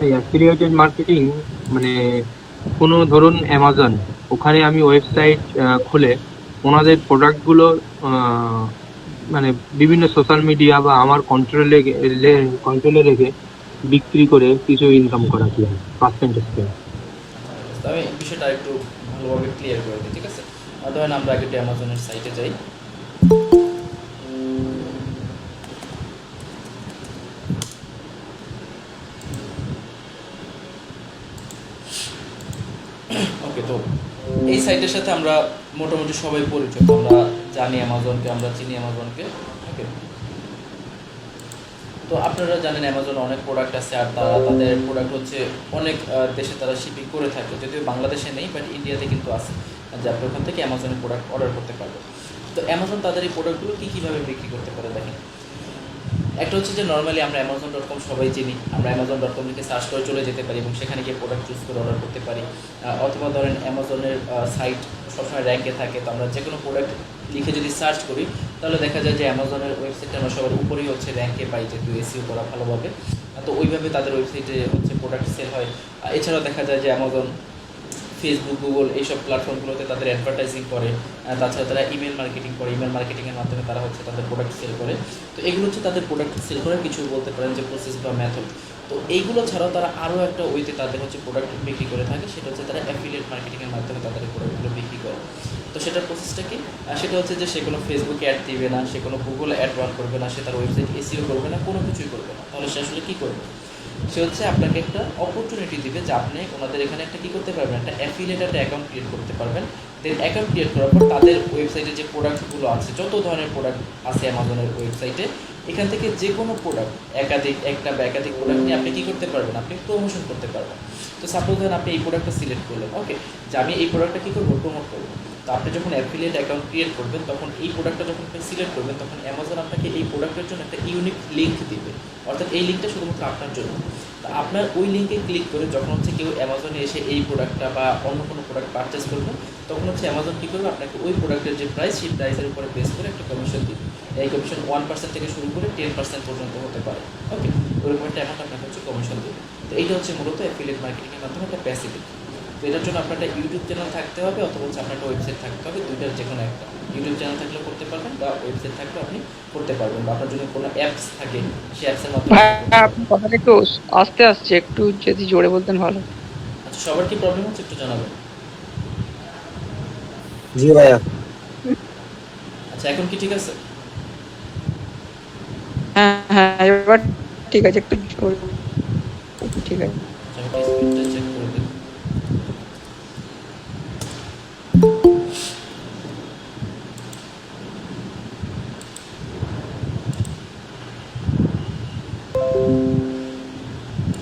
এই affiliated marketing মানে কোনো ধরুন অ্যামাজন, ওখানে আমি ওয়েবসাইট খুলে ওনাদের প্রোডাক্টগুলো মানে বিভিন্ন সোশ্যাল মিডিয়া বা আমার কন্ট্রোলে রেখে বিক্রি করে কিছু ইনকাম করা কি হয় পার্সেন্টেজ পেয়ে। তো আমি বিষয়টা একটু ভালোভাবে ক্লিয়ার করে দিই, ঠিক আছে? ধরেন আমরা আগে একটু অ্যামাজনের সাইটে যাই। ওকে, তো এই সাইটের সাথে আমরা মোটামুটি সবাই পরিচিত, আমরা জানি অ্যামাজনকে, আমরা চিনি অ্যামাজনকে। ওকে, তো আপনারা জানেন অ্যামাজন অনেক প্রোডাক্ট আছে, আর তারা তাদের প্রোডাক্ট হচ্ছে অনেক দেশে তারা শিপিং করে থাকে, যদিও বাংলাদেশে নেই, বাট ইন্ডিয়াতে কিন্তু আছে, যে আপনি ওখান থেকে অ্যামাজনের প্রোডাক্ট অর্ডার করতে পারবেন। তো অ্যামাজন তাদের এই প্রোডাক্টগুলো কীভাবে বিক্রি করতে পারে দেখেন। একটা হচ্ছে যে নর্মালি আমরা Amazon.com সবাই চিনি, আমরা Amazon.com লিখে সার্চ করে চলে যেতে পারি এবং সেখানে গিয়ে প্রোডাক্ট চুজ করে অর্ডার করতে পারি। অথবা ধরেন অ্যামাজনের সাইট সবসময় র্যাঙ্কে থাকে, তো আমরা যে কোনো প্রোডাক্ট লিখে যদি সার্চ করি তাহলে দেখা যায় যে অ্যামাজনের ওয়েবসাইটে আমরা সবার উপরেই হচ্ছে র্যাঙ্কে পাই, যেহেতু এসিও করা ভালোভাবে। তো ওইভাবে তাদের ওয়েবসাইটে হচ্ছে প্রোডাক্ট সেল হয়। এছাড়াও দেখা যায় যে অ্যামাজন ফেসবুক, গুগল এইসব প্ল্যাটফর্মগুলোতে তাদের অ্যাডভার্টাইজিং করে। তাছাড়া তারা ইমেল মার্কেটিং করে, ইমেল মার্কেটিংয়ের মাধ্যমে তারা হচ্ছে তাদের প্রোডাক্ট সেল করে। তো এগুলো হচ্ছে তাদের প্রোডাক্ট সেল করার কিছু বলতে পারেন যে প্রসেস বা মেথড। তো এইগুলো ছাড়াও তারা আরও একটা ওয়েতে তাদের হচ্ছে প্রোডাক্ট বিক্রি করে থাকে, সেটা হচ্ছে তারা অ্যাফিলিয়েট মার্কেটিংয়ের মাধ্যমে তাদের প্রোডাক্টগুলো বিক্রি করে। তো সেটার প্রসেসটা কি? সেটা হচ্ছে যে সে কোনো ফেসবুকে অ্যাড দিবে না, সে কোনো গুগলে অ্যাড রান করবে না, সে তার ওয়েবসাইট এসিও করবে না, কোনো কিছুই করবে না। তাহলে সে আসলে কী করবে? সে হচ্ছে আপনাকে একটা অপরচুনিটি দিবে যে আপনি ওনাদের এখানে একটা কী করতে পারবেন, একটা অ্যাফিলিয়েট একটা অ্যাকাউন্ট ক্রিয়েট করতে পারবেন। দেন অ্যাকাউন্ট ক্রিয়েট করার পর তাদের ওয়েবসাইটে যে প্রোডাক্টগুলো আছে, যত ধরনের প্রোডাক্ট আছে অ্যামাজনের ওয়েবসাইটে, এখান থেকে যে কোনো প্রোডাক্ট একটা বা একাধিক প্রোডাক্ট নিয়ে আপনি কী করতে পারবেন, আপনি প্রমোশন করতে পারবেন। তো সাপোজ ধরেন আপনি এই প্রোডাক্টটা সিলেক্ট করলেন, ওকে, যে আমি এই প্রোডাক্টটা কী করবো, প্রমোট করবো। তো আপনি যখন অ্যাফিলিয়েট অ্যাকাউন্ট ক্রিয়েট করবেন, তখন এই প্রোডাক্টটা যখন আপনি সিলেক্ট করবেন, তখন অ্যামাজন আপনাকে এই প্রোডাক্টের জন্য একটা ইউনিক লিঙ্ক দিবে, অর্থাৎ এই লিঙ্কটা শুধুমাত্র আপনার জন্য। তা আপনার ওই লিঙ্কে ক্লিক করে যখন হচ্ছে কেউ অ্যামাজনে এসে এই প্রোডাক্টটা বা অন্য কোনো প্রোডাক্ট পারচেস করবে, তখন হচ্ছে অ্যামাজন কী করবে, আপনাকে ওই প্রোডাক্টের যে প্রাইস, সেই প্রাইসের উপরে বেস করে একটা কমিশন দিবে। এই কমিশন 1% থেকে শুরু করে 10% পর্যন্ত হতে পারে। ওকে, ওরকম একটা অ্যামাউন্ট আপনাকে হচ্ছে কমিশন দেবে। তো এইটা হচ্ছে মূলত অ্যাফিলিয়েট মার্কেটিংয়ের মাধ্যমে একটা প্যাসিভ। তো এটার জন্য আপনার একটা ইউটিউব চ্যানেল থাকতে হবে, অথবা হচ্ছে আপনার একটা ওয়েবসাইট থাকতে হবে, দুইটার যে কোনো একটা। ইউটিউব চ্যানেল থাকলেও করতে পারবেন, বা ওয়েবসাইট থাকলেও আপনি করতে পারবেন, বা আপনার যদি কোনো অ্যাপস থাকে সেই অ্যাপসের মাধ্যমে ভাই, আপনি করতে পারবেন। আপনার কথাটা একটু আস্তে আসছে, একটু যদি জোরে বলতেন ভালো। আচ্ছা, সবার কি প্রবলেম হচ্ছে একটু জানাবেন। জি ভাইয়া। আচ্ছা, এখন কি ঠিক আছে? হ্যাঁ হ্যাঁ, এবার ঠিক আছে, একটু জোরে। ঠিক আছে। আচ্ছা, আমি স্ক্রিনটা চেক করে দিই।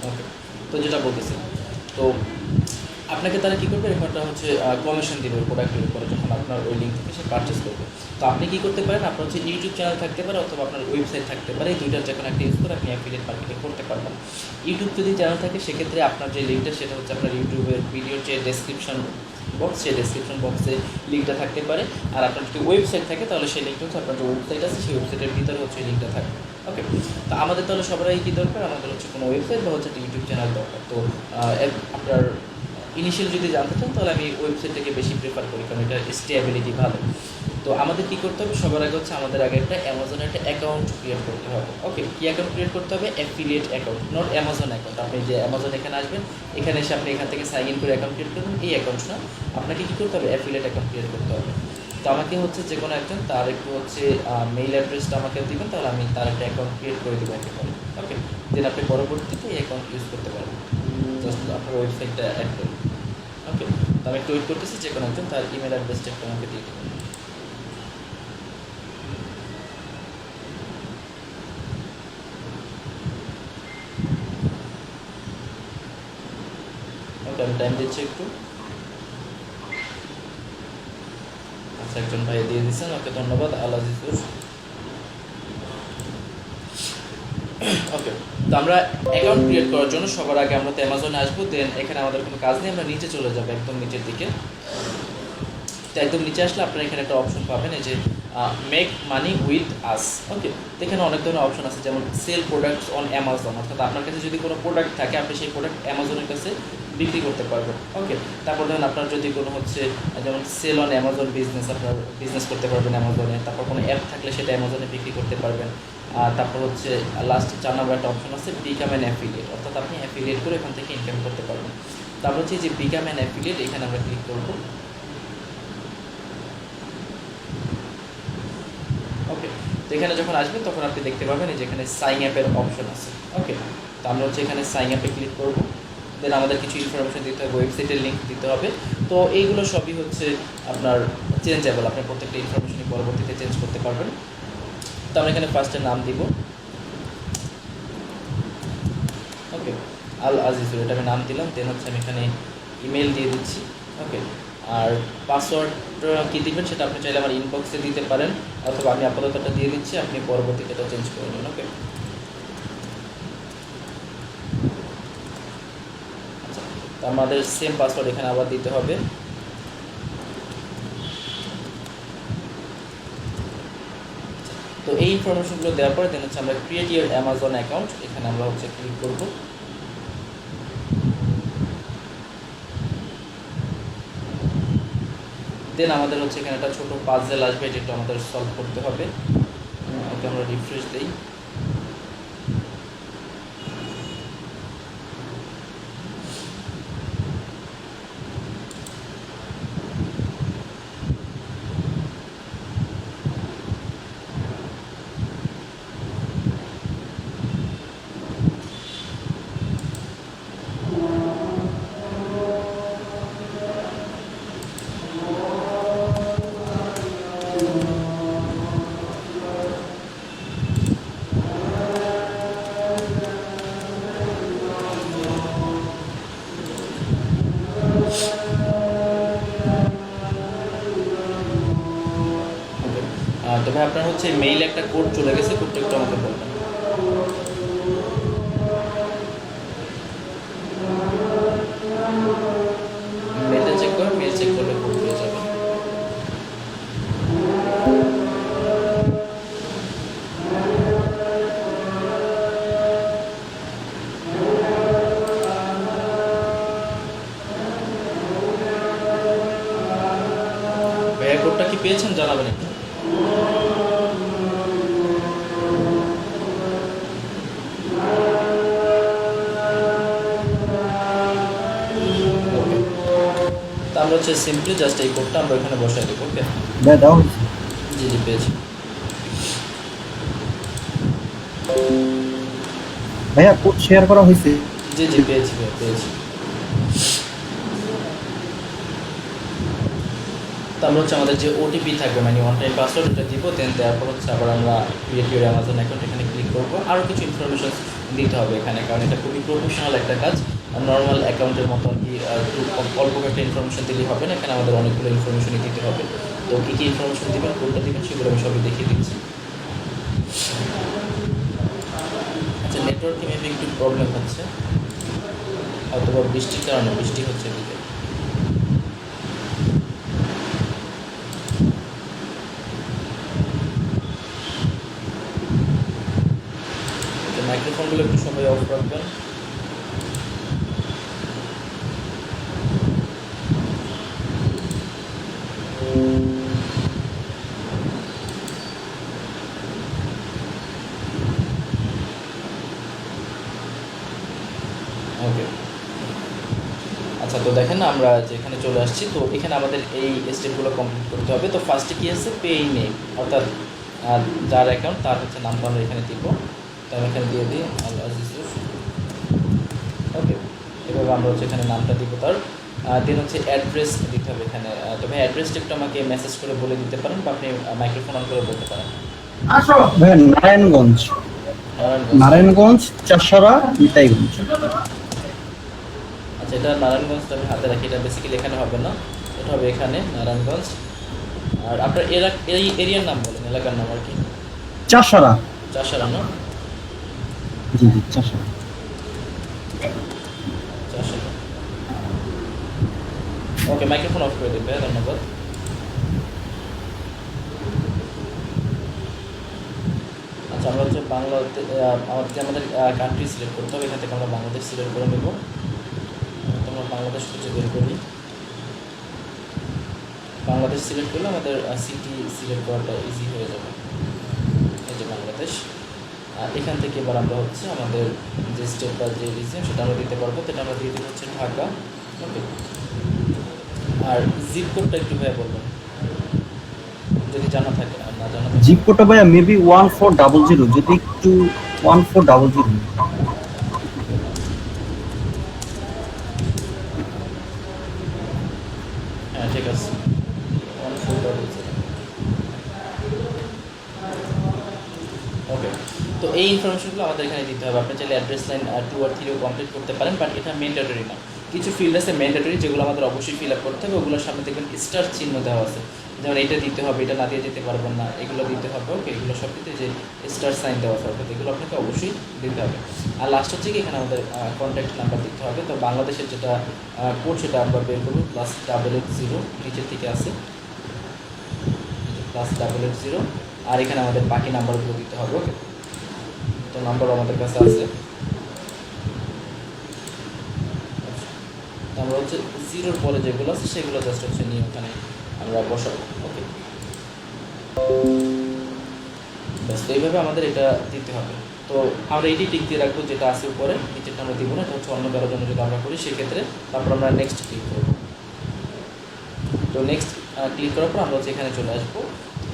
ওকে, তো যেটা বলতেছি, তো আপনাকে তারা কী করবে, এরকম একটা হচ্ছে কমিশন দিবে ওই প্রোডাক্টের উপরে, যখন আপনার ওই লিঙ্ক থেকে সে পারচেস করবে। তো আপনি কী করতে পারেন, আপনার হচ্ছে ইউটিউব চ্যানেল থাকতে পারে, অথবা আপনার ওয়েবসাইট থাকতে পারে, এই দুইটার যে কোনো একটা ইউজ করে আপনি অ্যাফিলিয়েট মার্কেটিং করতে পারবেন। ইউটিউব যদি চ্যানেল থাকে, সেক্ষেত্রে আপনার যে লিঙ্কটা, সেটা হচ্ছে আপনার ইউটিউবের ভিডিওর যে ডেসক্রিপশন বক্স, সেই ডেসক্রিপশন বক্সে লিঙ্কটা থাকতে পারে। আর আপনার যদি ওয়েবসাইট থাকে, তাহলে সেই লিঙ্কটা হচ্ছে আপনার যে ওয়েবসাইট আছে, সেই ওয়েবসাইটের ভিতরে হচ্ছে এই লিঙ্কটা থাকবে। ওকে, তো আমাদের তাহলে সবারই কী দরকার, আমাদের হচ্ছে কোনো ওয়েবসাইট বা হচ্ছে একটা ইউটিউব চ্যানেল দরকার। তো আপনার ইনিশিয়াল যদি জানতে চান, তাহলে আমি ওয়েবসাইটটাকে বেশি প্রেফার করি, কারণ এটা স্টেবিলিটি ভালো। তো আমাদের কী করতে হবে, সবার আগে হচ্ছে আমাদের আগে একটা অ্যামাজনের একটা অ্যাকাউন্ট ক্রিয়েট করতে হবে। ওকে, কী অ্যাকাউন্ট ক্রিয়েট করতে হবে? Affiliate account, not Amazon account. আপনি যে অ্যামাজন এখানে আসবেন, এখানে এসে আপনি এখান থেকে সাইন ইন করে অ্যাকাউন্ট ক্রিয়েট করবেন, এই অ্যাকাউন্ট না, আপনাকে কী করতে হবে, অ্যাফিলিয়েট অ্যাকাউন্ট ক্রিয়েট করতে হবে। তো আমাকে হচ্ছে যে কোনো একজন তার একটু হচ্ছে মেইল অ্যাড্রেসটা আমাকে দিবেন, তাহলে আমি তার একটা অ্যাকাউন্ট ক্রিয়েট করে দেবো একেবারে। ওকে, দেন আপনি পরবর্তীতে এই অ্যাকাউন্ট ইউজ করতে পারবেন, জাস্ট আপনার ওয়েবসাইটটা অ্যাড করুন। ওকে, তো আমি একটু ওয়েট করতেছি, যে কোনো একজন তার ইমেল অ্যাড্রেসটা একটু আমাকে দিয়ে দেবেন। ওকে, আমি টাইম দিচ্ছি একটু। আচ্ছা, একজন ভাই দিয়ে দিচ্ছেন, ওকে ধন্যবাদ, আল আজিজুর। ওকে, তো আমরা অ্যাকাউন্ট ক্রিয়েট করার জন্য সবার আগে আমরা তো অ্যামাজনে আসবো, দেন এখানে আমাদের কোনো কাজ নেই, আমরা নিচে চলে যাবো একদম নিচের দিকে। তো একদম নিচে আসলে আপনারা এখানে একটা অপশন পাবেন, এই যে মেক মানি উইথ আস। ওকে, এখানে অনেক ধরনের অপশন আছে, যেমন সেল প্রোডাক্টস অন অ্যামাজন, অর্থাৎ আপনার কাছে যদি কোনো প্রোডাক্ট থাকে আপনি সেই প্রোডাক্ট অ্যামাজনের কাছে বিক্রি করতে পারবেন। ওকে, তারপর ধরেন আপনার যদি কোনো হচ্ছে যেমন সেল অন অ্যামাজন বিজনেস, আপনার বিজনেস করতে পারবেন অ্যামাজনে। তারপর কোনো অ্যাপ থাকলে সেটা অ্যামাজনে বিক্রি করতে পারবেন। তারপর হচ্ছে লাস্ট 4 নম্বর একটা অপশন আছে বিকাম অ্যান অ্যাফিলিয়েট, অর্থাৎ আপনি অ্যাফিলিয়েট করে এখান থেকে ইনকাম করতে পারবেন। তারপর হচ্ছে যে বিকাম অ্যান অ্যাফিলিয়েট, এখানে আমরা ক্লিক করবো। ওকে, তো এখানে যখন আসবে তখন আপনি দেখতে পাবেন এই যে এখানে সাইন অ্যাপের অপশন আছে। ওকে, তো আমরা হচ্ছে এখানে সাইন অ্যাপে ক্লিক করবো। দেন আমাদের কিছু ইনফরমেশন দিতে হবে, ওয়েবসাইটের লিঙ্ক দিতে হবে। তো এইগুলো সবই হচ্ছে আপনার চেঞ্জেবল, আপনি প্রত্যেকটা ইনফরমেশনই পরবর্তীতে চেঞ্জ করতে পারবেন। তো আমরা এখানে ফার্স্টে নাম দিব। ওকে, আল আজিজুর, এটা আমি নাম দিলাম। দেন হচ্ছে আমি এখানে ইমেল দিয়ে দিচ্ছি। ওকে, আর পাসওয়ার্ড কী দিবেন সেটা আপনি চাইলে আমার ইনবক্সে দিতে পারেন, অথবা আমি আপাততটা দিয়ে দিচ্ছি, আপনি পরবর্তীতে এটা চেঞ্জ করে নিন। ওকে, আচ্ছা, তো আমাদের সেম পাসওয়ার্ড এখানে আবার দিতে হবে। তো এই ইনফরমেশনগুলো দেওয়ার পরে দেন হচ্ছে আমরা ক্রিয়েট ইউর অ্যামাজন অ্যাকাউন্ট, এখানে আমরা হচ্ছে ক্লিক করব। দেন আমাদের হচ্ছে এখানে একটা ছোটো পাজেল আসবে, যেটা আমাদের সলভ করতে হবে। ওকে, আমরা রিফ্রেশ দিই। তবে আপনার হচ্ছে মেইলে একটা কোড চলে গেছে, কোডটা একটু আমাকে বলবেন। মেইলটা চেক করেন, মেইল চেক করলে কোড পেয়ে যাবেন। ভাইয়া কোডটা কি পেয়েছেন জানাবেন একটু। তা আমরা হচ্ছে সিম্পলি জাস্ট এই কোডটা আমরা এখানে বসাই দেবো। ওকে, দাও হয়েছে। জি জি পেয়েছি। ভাইয়া কোড শেয়ার করা হয়েছে। জি জি পেয়েছি ভাইয়া, পেয়েছি। তো আমরা হচ্ছে আমাদের যে ওটিপি থাকবে মানে ওয়ান টাইম পাসওয়ার্ড, ওটা দিব। দেন দেওয়ার পর হচ্ছে আবার আমরা ক্রিয়েট ইউর অ্যামাজন অ্যাকাউন্ট এখানে ক্লিক করবো। আরও কিছু ইনফরমেশন দিতে হবে এখানে, কারণ এটা খুবই প্রফেশনাল একটা কাজ। নর্মাল অ্যাকাউন্টের মতো আর কি অল্প একটা ইনফরমেশন দিলেই হবে না, এখানে আমাদের অনেকগুলো ইনফরমেশনই দিতে হবে। তো কী কী ইনফরমেশন দেবেন, কোনটা দেবেন, সেগুলো আমি সবই দেখিয়ে দিচ্ছি। আচ্ছা, নেটওয়ার্কে মেবি একটু প্রবলেম হচ্ছে, হয়তো বৃষ্টির কারণে, বৃষ্টি হচ্ছে এদিকে। মাইক্রোফোনগুলো একটু সবাই অফ রাখবেন। ওকে, আচ্ছা, তো দেখেন না আমরা যেখানে চলে আসছি। তো এখানে আমাদের এই স্টেপগুলো কমপ্লিট করতে হবে। তো ফার্স্টে কী আছে, পে নেম, অর্থাৎ যার অ্যাকাউন্ট তার হচ্ছে নামটা আমরা এখানে দিব। তো আমি এখানে দিয়ে দিই আল আজিজুর। ওকে, এভাবে আমরা হচ্ছে এখানে নামটা দিব তার। দেন হচ্ছে অ্যাড্রেস দিতে হবে এখানে। তবে অ্যাড্রেস টিপটা আমাকে মেসেজ করে বলে দিতে পারেন, বা আপনি মাইক্রোফোন অন করে বলতে পারেন। ভাইয়া নারায়ণগঞ্জ, নারায়ণগঞ্জ, চাষারা, নিতাইগঞ্জ। আচ্ছা, এটা নারায়ণগঞ্জটা আমি হাতে রাখি, এটা বেসিক্যালি এখানে হবে না, এটা হবে এখানে নারায়ণগঞ্জ। আর আপনার এই এরিয়ার নাম বলেন, এলাকার নাম আর কি। চাষারা। চাষারা না? জি জি, চাষারা। চাষারা। ওকে, মাইক্রোফোন অফ করে দেবে, ধন্যবাদ। আমরা হচ্ছে বাংলাদেশ আমাদের কান্ট্রি সিলেক্ট করতে হবে, এখান থেকে আমরা বাংলাদেশ সিলেক্ট করে নেব। তোমরা বাংলাদেশ খুঁজে বের করি, বাংলাদেশ সিলেক্ট করলে আমাদের সিটি সিলেক্ট করাটা ইজি হয়ে যাবে। এই যে বাংলাদেশ, এখান থেকে এবার আমরা হচ্ছে আমাদের যে স্টেট বা যে রিজিয়ন সেটা আমরা দিতে পারবো, সেটা আমরা দিয়ে দেবো হচ্ছে ঢাকা। ওকে, আর জিপ কোডটা একটু ভাইয়া বলবেন যদি জানা থাকে, আর না জানা থাকে। জিপ কোডটা ভাইয়া মেবি 1400, যদি একটু 1400। হ্যাঁ ঠিক আছে, 1400। ওকে, তো এই ইনফরমেশনগুলো আমাদের এখানে দিতে হবে। আপনি চাইলে অ্যাড্রেস লাইন 2 আর 3 কমপ্লিট করতে পারেন, বাট এটা ম্যান্ডেটরি না। কিছু ফিল্ড আছে ম্যান্ডেটরি, যেগুলো আমাদের অবশ্যই ফিল আপ করতে হবে। ওগুলোর সামনে দেখবেন স্টার চিহ্ন দেওয়া আছে, যেমন এটা দিতে হবে, এটা না দিয়ে যেতে পারবেন না, এগুলো দিতে হবে। ওকে, এগুলো সব দিতে যে স্টার সাইন দেওয়া আছে, অর্থাৎ এগুলো আপনাকে অবশ্যই দিতে হবে। আর লাস্ট হচ্ছে কি, এখানে আমাদের কন্ট্যাক্ট নাম্বার দিতে হবে। তো বাংলাদেশের যেটা কোড সেটা আমরা বের করবো, +880 নিচের থেকে আছে, +880। আর এখানে আমাদের বাকি নাম্বারগুলো দিতে হবে। ওকে, তো নাম্বার আমাদের কাছে আছে। আমরা হচ্ছে 0-র পরে যেগুলো আছে সেগুলো জাস্ট হচ্ছে নিয়ে ওখানে আমরা বসাবো। ওকে, ব্যাস, তো এইভাবে আমাদের এটা দিতে হবে। তো আমরা এটি টিক দিয়ে রাখবো, যেটা আছে উপরে, নিচেরটা আমরা দিব না, এটা হচ্ছে অন্য কারোর জন্য যদি আমরা করি সেক্ষেত্রে। তারপর আমরা নেক্সট ক্লিক করবো। তো নেক্সট ক্লিক করার পর আমরা হচ্ছে এখানে চলে আসবো।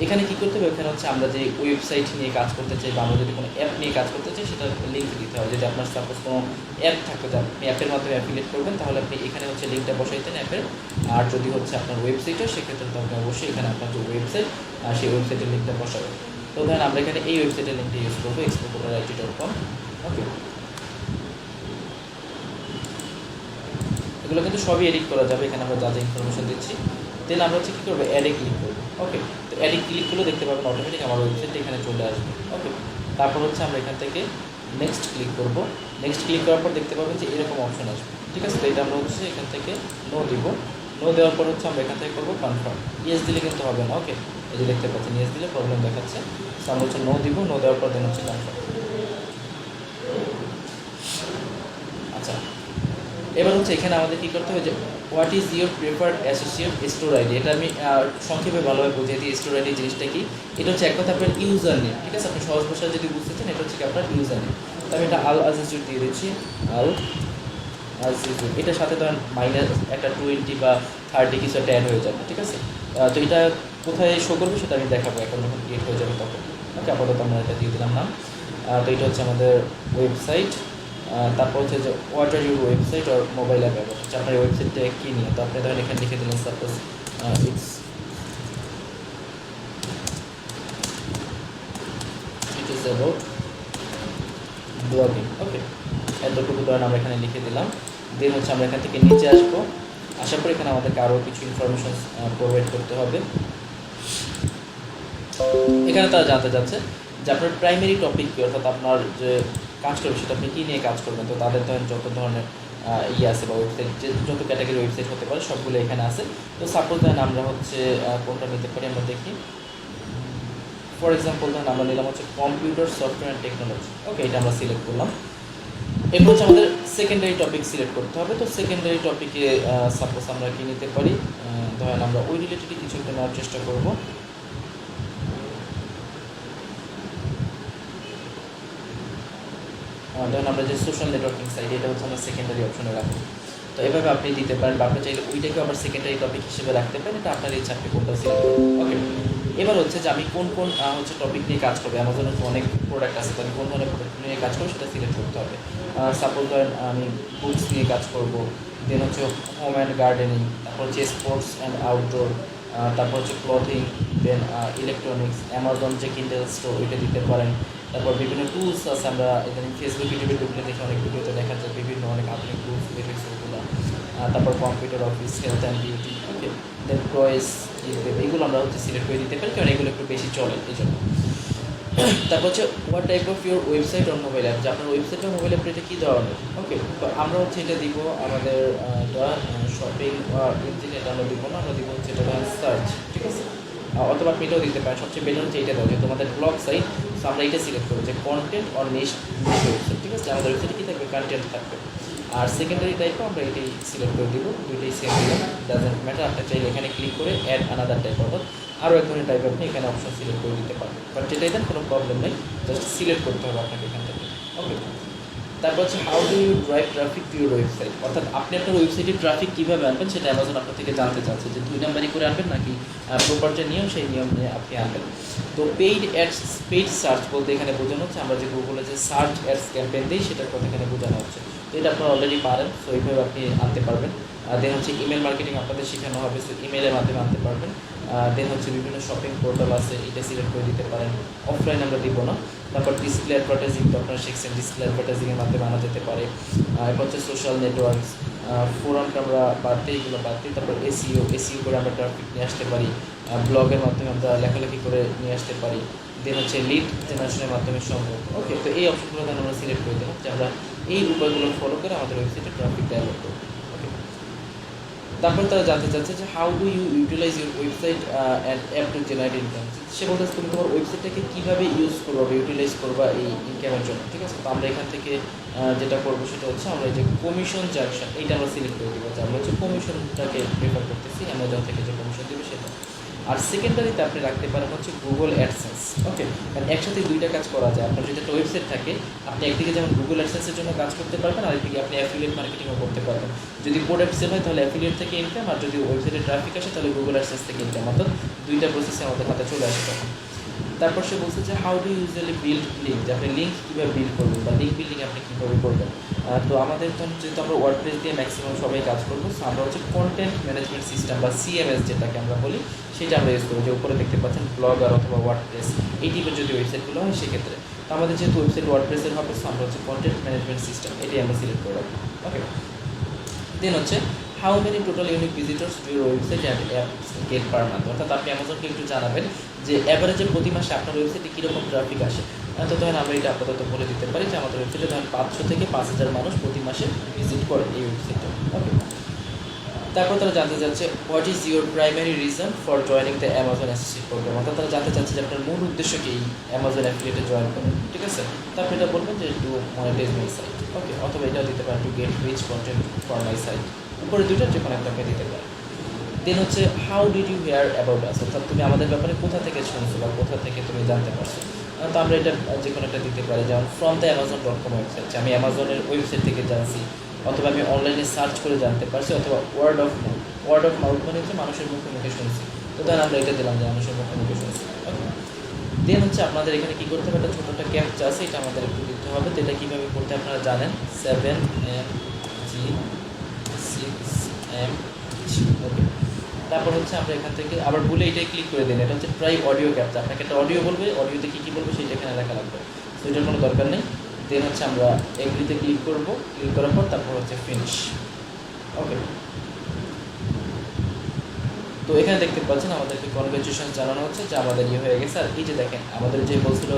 এখানে কী করতে হবে, এখানে হচ্ছে আমরা যে ওয়েবসাইট নিয়ে কাজ করতে চাই বা আমরা যদি কোনো অ্যাপ নিয়ে কাজ করতে চাই সেটার লিঙ্ক দিতে হবে। যদি আপনার সাপোজ কোনো অ্যাপ থাকতে চান, আপনি অ্যাপের মাধ্যমে অ্যাফিলিয়েট করবেন, তাহলে আপনি এখানে হচ্ছে লিঙ্কটা বসাইতেন অ্যাপের। আর যদি হচ্ছে আপনার ওয়েবসাইট হয় সেক্ষেত্রে তো আপনি অবশ্যই এখানে আপনার যে ওয়েবসাইট সেই ওয়েবসাইটের লিঙ্কটা বসাবেন। তো ধরেন আমরা এখানে এই ওয়েবসাইটের লিঙ্কটা ইউজ করবো, expocoder.it.com। ওকে, এগুলো কিন্তু সবই এডিট করা যাবে, এখানে আমরা যা যা ইনফরমেশন দিচ্ছি। দেন আমরা হচ্ছে কী করবো, অ্যাডে ক্লিক করবো। ওকে, তো অ্যাডে ক্লিক করলে দেখতে পাবেন অটোমেটিক আমার ওয়েবসাইটটা এখানে চলে আসবে। ওকে, তারপর হচ্ছে আমরা এখান থেকে নেক্সট ক্লিক করব। নেক্সট ক্লিক করার পর দেখতে পাবেন যে এরকম অপশন আসবে। ঠিক আছে, তো এটা আমরা হচ্ছে এখান থেকে নো দিব। নো দেওয়ার পর হচ্ছে আমরা এখান থেকে করবো কনফার্ম। ইয়েস দিলে কিন্তু হবে না। ওকে, এই যে দেখতে পাচ্ছেন ইয়েস দিলে প্রবলেম দেখাচ্ছে। তো আমরা হচ্ছে নো দিব, নো দেওয়ার পর দেন হচ্ছে কনফার্ম। আচ্ছা, এবার হচ্ছে এখানে আমাদের কী করতে হবে, যে what is your preferred associate store ID. এটা আমি সংক্ষেপে ভালোভাবে বুঝিয়ে দিই স্টোর আইডি জিনিসটা কি। এটা হচ্ছে এক কথা আপনার ইউজার নেম। ঠিক আছে, আপনি সহজ ভাষায় যদি বুঝতে চান, এটা হচ্ছে কি আপনার ইউজার নেম। তো আমি এটা আল আজিজুর দিয়ে দিচ্ছি, আল আজিজুর। এটার সাথে ধরেন মাইনাস একটা 20 বা 30 কিছু একটা অ্যাড হয়ে যাবে। ঠিক আছে, তো এটা কোথায় শো করবে সেটা আমি দেখাবো এখন যখন ক্রিয়েট হয়ে যাবে তখন। ওকে, আপাতত আমরা এটা দিয়ে দিলাম নাম। তো এটা হচ্ছে আমাদের ওয়েবসাইট। তারপর হচ্ছে যে হোয়াট আর ইউর ওয়েবসাইট আর মোবাইল অ্যাপ ব্যবহার হচ্ছে আপনার ওয়েবসাইটটা কী নিয়ে। তো আপনি ধরেন এখানে লিখে দিলেন suppose it is about blogging. Okay, এতটুকু ধরেন আমরা এখানে লিখে দিলাম। দেন হচ্ছে আমরা এখান থেকে নিচে আসবো, আসার পর এখানে আমাদেরকে আরও কিছু ইনফরমেশন প্রোভাইড করতে হবে। এখানে তারা জানতে চাচ্ছে যে আপনার প্রাইমারি টপিক কী, অর্থাৎ আপনার যে কাজ করবে সেটা আপনি কী নিয়ে কাজ করবেন। তো তাদের ধরেন যত ধরনের আছে বা ওয়েবসাইট, যে যত ক্যাটাগরি ওয়েবসাইট হতে পারে সবগুলো এখানে আছে। তো সাপোজ ধরেন আমরা হচ্ছে কোনটা নিতে পারি, আমরা দেখি। ফর এক্সাম্পল ধরেন আমরা নিলাম হচ্ছে কম্পিউটার সফটওয়্যার অ্যান্ড টেকনোলজি। ওকে, এটা আমরা সিলেক্ট করলাম। এরপর হচ্ছে আমাদের সেকেন্ডারি টপিক সিলেক্ট করতে হবে। তো সেকেন্ডারি টপিকে সাপোজ আমরা কী নিতে পারি, ধরেন আমরা ওই রিলেটেড কিছু একটা নেওয়ার চেষ্টা করব। ধরেন আমরা যে সোশ্যাল নেটওয়ার্কিং সাইট, এটা হচ্ছে আমরা সেকেন্ডারি অপশনে রাখবো। তো এভাবে আপনি দিতে পারেন, বা আপনি চাইলে ওইটাকে আবার সেকেন্ডারি টপিক হিসেবে রাখতে পারেন। এটা আপনার ইচ্ছা, আপনি কোনটা সিলেক্ট করবেন। ওকে, এবার হচ্ছে যে আমি কোন কোন হচ্ছে টপিক নিয়ে কাজ করবো। অ্যামাজনের তো অনেক প্রোডাক্ট আছে, তো আমি কোন ধরনের প্রোডাক্ট নিয়ে কাজ করবো সেটা সিলেক্ট করতে হবে। সাপোজ ধরেন আমি বুকস নিয়ে কাজ করব, দেন হচ্ছে হোম অ্যান্ড গার্ডেনিং, তারপর হচ্ছে স্পোর্টস অ্যান্ড আউটডোর, তারপর হচ্ছে ক্লথিং, দেন ইলেকট্রনিক্স, অ্যামাজন যে কিন্ডেল স্টোর ওইটা দিতে পারেন। তারপর বিভিন্ন টুলস আছে, আমরা এখানে ফেসবুক ইউটিউবে ঢুকলে দেখি অনেক ভিডিওতে দেখা যায় বিভিন্ন অনেক আধুনিক টুলস বেরিয়েছে ওগুলো। তারপর computer office, health and beauty. Okay, then toys, এইগুলো আমরা হচ্ছে সিলেক্ট করে দিতে পারি, কারণ এগুলো একটু বেশি চলে এই জন্য। তারপর হচ্ছে what type of your website or mobile app, যে আপনার ওয়েবসাইট বা মোবাইল অ্যাপ এটা কী ধরনের। ওকে, তো আমরা হচ্ছে এটা দিব আমাদের শপিং ইঞ্জিন, এটা আমরা দিব না, আমরা দিব হচ্ছে এটা সার্চ। ঠিক আছে, অথবা আপনি এটাও দিতে পারেন, সবচেয়ে বেটার হচ্ছে এটা দেওয়া, যেহেতু আমাদের ব্লগ সাইট। সো আমরা এটা সিলেক্ট করবো যে কন্টেন্ট অর নিশ ওয়েবসাইট, ঠিক আছে, আমাদের ওয়েবসাইটে কী থাকবে, কন্টেন্ট থাকবে। আর সেকেন্ডারি টাইপও আমরা এটাই সিলেক্ট করে দিব, দুইটাই সেম দিলাম, ডাজেন্ট ম্যাটার। আপনি চাইলে এখানে ক্লিক করে অ্যাড আনাদার টাইপ অর্থাৎ আরও এক ধরনের টাইপ আপনি এখানে অপশন সিলেক্ট করে দিতে পারবেন, বাট যেটাই দেন কোনো প্রবলেম নেই, জাস্ট সিলেক্ট করতে হবে আপনাকে এখান থেকে। ওকে, তারপর হচ্ছে how do you drive traffic to your website, অর্থাৎ আপনি আপনার ওয়েবসাইটে ট্রাফিক কীভাবে আনবেন সেটা অ্যামাজন আপনার থেকে জানতে চাচ্ছে, যে 2 নাম্বারই করে আনবেন নাকি প্রপার যে নিয়ম সেই নিয়ম নিয়ে আপনি আনবেন। তো পেইড সার্চ বলতে এখানে বোঝানো হচ্ছে আমরা যে গুগলে যে সার্চ অ্যাডস ক্যাম্পেইন দিই সেটার কথা এখানে বোঝানো হচ্ছে। তো এটা আপনারা অলরেডি পারেন, সো এইভাবে আপনি আনতে পারবেন। দেন হচ্ছে ইমেল মার্কেটিং আপনাদের শেখানো হবে, সো ইমেলের মাধ্যমে আনতে পারবেন। দেন হচ্ছে বিভিন্ন শপিং পোর্টাল আছে, এটা সিলেক্ট করে দিতে পারেন, অফলাইন আমরা দিব না। তারপর ডিসপ্লে অ্যাডভার্টাইজিং তো আপনারা শিখছেন, ডিসপ্লে অ্যাডভার্টাইজিংয়ের মাধ্যমে আনা যেতে পারে। এরপর হচ্ছে সোশ্যাল নেটওয়ার্কস, ফোরামটা আমরা বাদ দিই, এগুলো বাদ দিই। তারপর এসিও করে আমরা ট্রাফিক নিয়ে আসতে পারি, ব্লগের মাধ্যমে আমরা লেখালেখি করে নিয়ে আসতে পারি। দেন হচ্ছে লিড জেনারেশনের মাধ্যমে সম্ভব। ওকে, তো এই অপশনগুলো then আমরা সিলেক্ট করে দিলাম যে আমরা এই উপায়গুলো ফলো করে আমাদের ওয়েবসাইটে ট্রাফিক ডেভেলপ করব। ওকে, তারপর তারা জানতে চাচ্ছে যে how do you utilize your website and app to generate income. সে বলতে তুমি তোমার ওয়েবসাইটটাকে কীভাবে ইউজ করবা বা ইউটিলাইজ করবা এই ইনকামের জন্য, ঠিক আছে। তো আমরা এখান থেকে যেটা করবো সেটা হচ্ছে আমরা এই যে কমিশন জাংশন এইটা আমরা সিলেক্ট করে দেবো, যে আমরা হচ্ছে কমিশনটাকে প্রেফার করতেছি, অ্যামাজন থেকে যে কমিশন দেবে সেটা। আর সেকেন্ডারিতে আপনি রাখতে পারেন হচ্ছে গুগল অ্যাডসেন্স। ওকে, কারণ একসাথে দুইটা কাজ করা যায়। আপনার যদি একটা ওয়েবসাইট থাকে, আপনি একদিকে যেমন গুগল অ্যাডসেন্সের জন্য কাজ করতে পারবেন, আর একদিকে আপনি অ্যাফিলিয়েট মার্কেটিংও করতে পারবেন। যদি প্রোডাক্ট সেল হয় তাহলে অ্যাফিলিয়েট থেকে ইনকাম, আর যদি ওয়েবসাইটে ট্রাফিক আসে তাহলে গুগল অ্যাডসেন্স থেকে ইনকাম, অর্থাৎ দুইটা প্রসেসে আমাদের হাতে চলে আসে তখন। তারপর সে বলছে যে how do usually build link, যে আপনি লিঙ্ক কীভাবে বিল্ড করবেন বা লিঙ্ক বিল্ডিং আপনি কীভাবে করবেন। তো আমাদের যেহেতু আমরা ওয়ার্ডপ্রেস দিয়ে ম্যাক্সিমাম সবাই কাজ করবো, সো আমরা হচ্ছে কন্টেন্ট ম্যানেজমেন্ট সিস্টেম বা সিএমএস যেটাকে আমরা বলি সেটা আমরা ইউজ করবো। যে উপরে দেখতে পাচ্ছেন ব্লগার অথবা ওয়ার্ডপ্রেস এই টাইপের যদি ওয়েবসাইটগুলো হয় সেক্ষেত্রে, তো আমাদের যেহেতু ওয়েবসাইট ওয়ার্ডপ্রেসের হবে, সো আমরা হচ্ছে কন্টেন্ট ম্যানেজমেন্ট সিস্টেম এটাই আমরা সিলেক্ট করে রাখবো। ওকে, দেন হচ্ছে how many total unique visitors to your website and apps get per month, অর্থাৎ আপনি অ্যামাজনকে একটু জানাবেন যে অ্যাভারেজে প্রতি মাসে আপনার ওয়েবসাইটে কীরকম ট্রাফিক আসে। তো ধরেন আমরা এটা আপাতত বলে দিতে পারি যে আমাদের ওয়েবসাইটে ধরেন 500 থেকে 5000 মানুষ প্রতি মাসে ভিজিট করে এই ওয়েবসাইটে। ওকে, তারপর তারা জানতে চাচ্ছে what is your primary reason for joining the Amazon associate program, অর্থাৎ তারা জানতে চাচ্ছে যে আপনার মূল উদ্দেশ্য কি অ্যামাজন অ্যাফিলিয়েটে জয়েন করেন, ঠিক আছে। তারপর এটা বলবেন যে to monetize my site. Okay, অথবা এটাও দিতে পারেন to get rich content for my site, উপরে দুইটা যে কোনো একটাকে দিতে পারেন। দেন হচ্ছে how did you hear about us, অর্থাৎ তুমি আমাদের ব্যাপারে কোথা থেকে শুনছো বা কোথা থেকে তুমি জানতে পারছো। তো আমরা এটা যে কোনো একটা দিতে পারি, যেমন ফ্রম দ্য অ্যামাজন.com ওয়েবসাইট, আমি অ্যামাজনের ওয়েবসাইট থেকে জানছি, অথবা আমি অনলাইনে সার্চ করে জানতে পারছি, অথবা ওয়ার্ড অফ মাউথ মানে হচ্ছে মানুষের মুখে মুখে শুনছি। তো তাহলে আমরা এটা দিলাম যে মানুষের মুখে মুখে শুনছি। ওকে, দেন হচ্ছে আপনাদের এখানে কী করতে হবে, একটা ছোটো একটা ক্যাপচা আছে, এটা আমাদের একটু দিতে হবে। তো এটা কীভাবে করতে আপনারা জানেন, 7MG6M। ওকে, তারপর হচ্ছে আমরা এখান থেকে আবার বলে এটাই ক্লিক করে দিন, এটা হচ্ছে ট্রাই অডিও ক্যাপচা। আপনাকে একটা অডিও বলবে, অডিওতে কী কী বলবে সেটা এখানে লেখা লাগবে, তো এটার কোনো দরকার নেই। দেন হচ্ছে আমরা এগ্রিতে ক্লিক করব, ক্লিক করার পর তারপর হচ্ছে ফিনিশ। ওকে, তো এখানে দেখতে পাচ্ছেন আমাদেরকে কনগ্রাচুলেশন জানানো হচ্ছে যে আমাদের ইয়ে হয়ে গেছে। আর এই যে দেখেন আমাদের যে বলছিল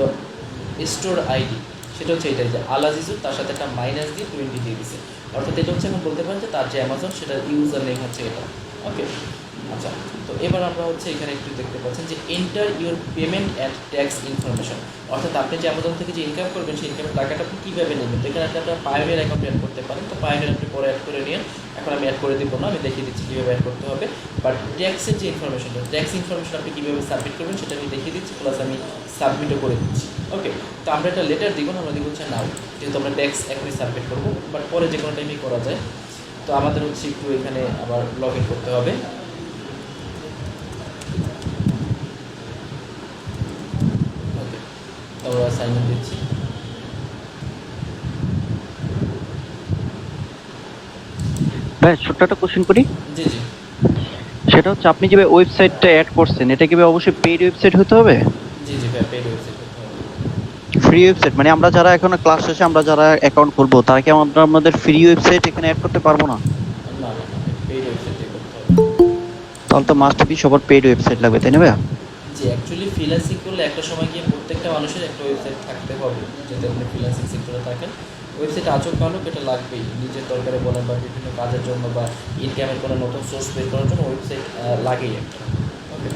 স্টোর আইডি সেটা হচ্ছে এটাই, যে আলাজিজুর তার সাথে একটা মাইনাস দিয়ে 20 দিয়ে দিছে, অর্থাৎ এটা হচ্ছে এখন বলতে পারেন যে তার যে অ্যামাজন সেটার ইউজার নেম হচ্ছে এটা। ওকে, আচ্ছা, তো এবার আমরা হচ্ছে এখানে একটু দেখতে পাচ্ছেন যে enter your payment and tax information, অর্থাৎ আপনি যে অ্যামাজন থেকে যে ইনকাম করবেন সেই ইনকামের টাকাটা আপনি কীভাবে নেবেন। তো এখানে একটা পায়োনিয়ার অ্যাকাউন্ট অ্যাড করতে পারেন, তো পায়োনিয়ার আপনি পরে অ্যাড করে নিন, এখন আমি অ্যাড করে দিব না, আমি দেখিয়ে দিচ্ছি কীভাবে অ্যাড করতে হবে। বাট ট্যাক্সের যে ইনফরমেশনটা, ট্যাক্স ইনফরমেশন আপনি কীভাবে সাবমিট করবেন সেটা আমি দেখিয়ে দিচ্ছি, প্লাস আমি সাবমিটও করে দিচ্ছি। ওকে, তো আমরা একটা লেটার দিব না, আমরা দিব হচ্ছে নাও, যেহেতু আমরা ট্যাক্স এখনই সাবমিট করবো, বাট পরে যে কোনো টাইমই করা যায়। তো আমাদের হচ্ছে একটু এখানে আবার লগ ইন করতে হবে। ওকে, তো আমরা অ্যাসাইনমেন্ট দিচ্ছি। ভাই ছোট্ট একটা কোশ্চেন করি, জি জি সেটা হচ্ছে আপনি যে ওয়েবসাইটটা অ্যাড করছেন এটা কি অবশ্যই পেইড ওয়েবসাইট হতে হবে? জি জি ভাই, পেইড ওয়েবসাইট করতে হবে। ফ্রি ওয়েবসাইট মানে আমরা যারা এখন ক্লাস শেষে আমরা যারা অ্যাকাউন্ট খুলবো তারা কি আমরা আমাদের ফ্রি ওয়েবসাইট এখানে অ্যাড করতে পারবো না? না না না, পেইড ওয়েবসাইট দিয়ে করতে হবে। তাহলে তো মাস্ট বি সবার পেইড ওয়েবসাইট লাগবে, তাই না ভাইয়া? জি, অ্যাকচুয়ালি ফ্রিল্যান্সিং করলে একটা সময় গিয়ে প্রত্যেকটা মানুষের একটা ওয়েবসাইট থাকতে হবে, যদি আপনি ফ্রিল্যান্সিং সেক্টরে থাকেন। ওয়েবসাইট আজও কালো এটা লাগবেই, নিজের দরকারে বলেন বা বিভিন্ন কাজের জন্য বা ইনকামের কোনো নতুন সোর্স বের করার জন্য ওয়েবসাইট লাগেই একটা। ওকে,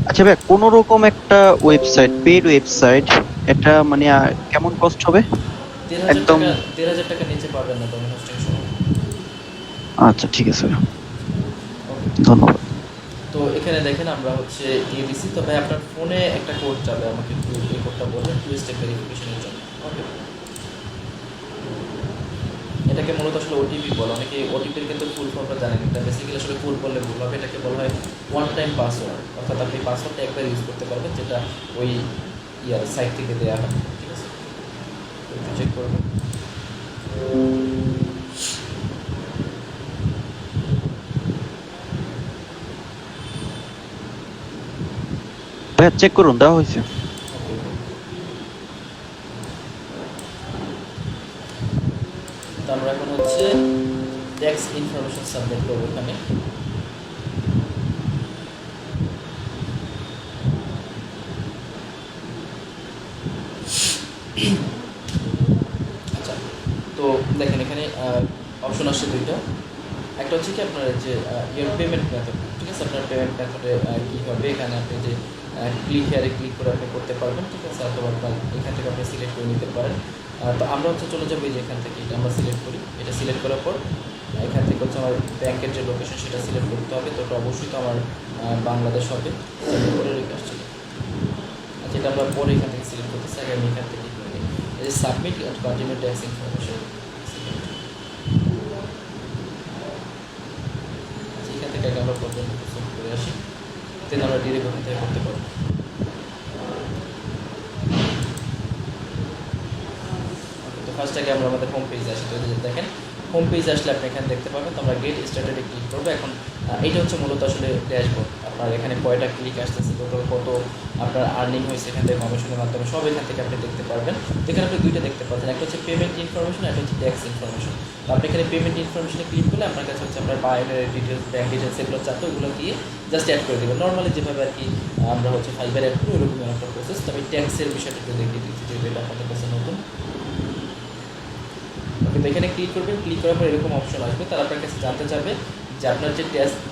আচ্ছা ভাই, কোন রকম একটা ওয়েবসাইট, পেইড ওয়েবসাইট, এটা মানে কেমন কস্ট হবে? 1,500 একদম। টাকা, 1,500 টাকার নিচে পাবেন না ডোমেন হোস্টিং সহ। আচ্ছা ঠিক আছে ভাই, ওকে, ধন্যবাদ। তো এখানে দেখেন আমরা হচ্ছে দিয়ে দিছি। তো ভাই আপনার ফোনে একটা কোড যাবে, আমাকে একটু এই কোডটা বলবেন 2 স্টেপ ভেরিফিকেশনের জন্য। ওকে, এটাকে মূলত আসলে ওটিপি বলে, অনেকে ওটিপির কিন্তু ফুল ফর্মটা জানেন। এটা বেসিক্যালি আসলে ফুল বললে ভুল হবে, এটাকে বলা হয় ওয়ান টাইম পাসওয়ার্ড, অর্থাৎ আপনি পাসওয়ার্ডটা একবার ইউজ করতে পারবেন, যেটা ওই সাইট থেকে দেওয়া হয়। ঠিক আছে, একটু চেক করবেন। ভাইয়া চেক করুন, দেওয়া হয়েছে। তো আমরা এখন হচ্ছে ট্যাক্স ইনফরমেশন সাবমিট করবো এখানে। আচ্ছা, তো দেখেন এখানে অপশন আসছে দুইটা। একটা হচ্ছে কি আপনার যে ইয়ার পেমেন্ট মেথড, ঠিক আছে, আপনার পেমেন্ট মেথডে কী হবে, এখানে আপনি যে ক্লিক হেয়ারে ক্লিক করে আপনি করতে পারবেন, ঠিক আছে, অথবা আপনার এখান থেকে আপনি সিলেক্ট করে নিতে পারেন। তো আমরা হচ্ছে চলে যাবো এই যে এখান থেকে, এটা আমরা সিলেক্ট করি। এটা সিলেক্ট করার পর এখান থেকে হচ্ছে আমার ব্যাংকের যে লোকেশন সেটা সিলেক্ট করতে হবে। তো এটা অবশ্যই তো আমার বাংলাদেশ হবে, করে রেখে আসছে। আচ্ছা, এটা আমরা পরে এখান থেকে সিলেক্ট করতেছি, আগে আমি এখান থেকে করে নিই। এই যে submit and continue tax information, এখান থেকে আমরা প্রবলেম সলভ করে আসি, দেন আমরা ডিরেক্ট ওখান থেকে করতে পারবো। তো ফার্স্ট আগে আমরা আমাদের হোম পেজে আসি। তো দেখেন হোম পেজে আসলে আপনি এখানে দেখতে পাবেন। তো আমরা গেট স্টার্টেডে ক্লিক করবো। এখন এইটা হচ্ছে মূলত আসলে ড্যাশবোর্ড, আপনার এখানে কয়টা ক্লিক আসতেছে, টোটাল কত আপনার আর্নিং হয়েছে এখান থেকে কমিশনের মাধ্যমে, সব এখান থেকে আপনি দেখতে পারবেন। এখানে আপনি দুইটা দেখতে পাচ্ছেন, একটা হচ্ছে পেমেন্ট ইনফরমেশন, একটা হচ্ছে ট্যাক্স ইনফরমেশন। তো আপনি এখানে পেমেন্ট ইনফরমেশনে ক্লিক করলে আপনার কাছে হচ্ছে আপনার বাইরের ডিটেলস, ব্যাঙ্ক ডিটেলস এগুলো চাচ্ছে, ওগুলো দিয়ে জাস্ট অ্যাড করে দেবেন। নর্মালি যেভাবে আর কি আমরা হচ্ছে ফাইবার অ্যাড করি ওরকম একটা প্রসেস। তো আমি ট্যাক্সের বিষয়টা একটু দেখিয়ে দিচ্ছি, যেহেতু এটা আপনাদের কাছে নতুন। কিন্তু এখানে ক্লিক করবেন, ক্লিক করার পর এরকম অপশন আসবে। তারা আপনার কাছে জানতে চাবে যে আপনার যে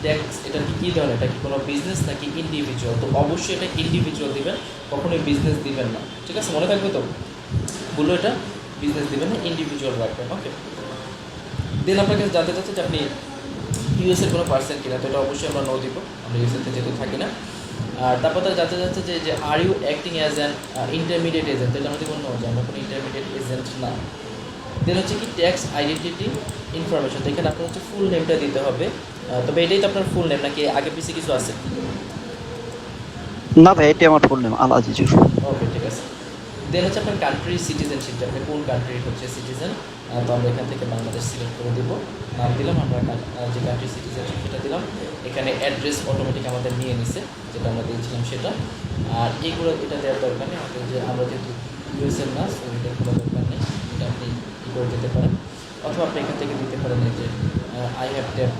ট্যাক্স এটা কী ধরনের, এটা কি কোনো বিজনেস নাকি ইন্ডিভিজুয়াল। তো অবশ্যই এটা ইন্ডিভিজুয়াল দিবেন, কখনোই বিজনেস দিবেন না, ঠিক আছে, মনে থাকবে তো, বললো এটা বিজনেস দিবেন না, ইন্ডিভিজুয়াল রাখবেন। ওকে, দেন আপনার কাছে জানতে চাচ্ছে যে আপনি ইউএসের কোনো পার্সেন্ট কিনা। তো এটা অবশ্যই আমরা নো দিব, আমরা ইউএসএতে যেহেতু থাকি না। আর তারপর তারা জানতে চাচ্ছে যে are you acting as an intermediate agent. এটা আমরা দিব নো, যে আমরা কোনো ইন্টারমিডিয়েট এজেন্ট না। দেন হচ্ছে কি ট্যাক্স আইডেন্টিটি ইনফরমেশন, তো এখানে আপনার হচ্ছে ফুল নেমটা দিতে হবে। তবে এটাই তো আপনার ফুল নেম, নাকি আগে পিছিয়ে কিছু আছে? না ভাই, এটি আমার ফুল নেম, আল আজিজুর। ওকে, ঠিক আছে। দেন হচ্ছে আপনার কান্ট্রি সিটিজেনশিপ, আপনি কোন কান্ট্রির হচ্ছে সিটিজেন। তো আমরা এখান থেকে বাংলাদেশ সিলেক্ট করে দেবো, নাম দিলাম আমরা যে কান্ট্রি সিটিজেনশিপ সেটা দিলাম। এখানে অ্যাড্রেস অটোমেটিক আমাদের নিয়ে নিছে, যেটা আমরা দিয়েছিলাম সেটা। আর এইগুলো এটা দেওয়ার দরকার নেই আমাদের, যে আমরা যেহেতু ইউএসএর না, সো এটার কোনো দরকার নেই, এটা আপনি ই করে দিতে পারেন। অথবা আপনি এখান থেকে দিতে পারেন এই যে I have tap,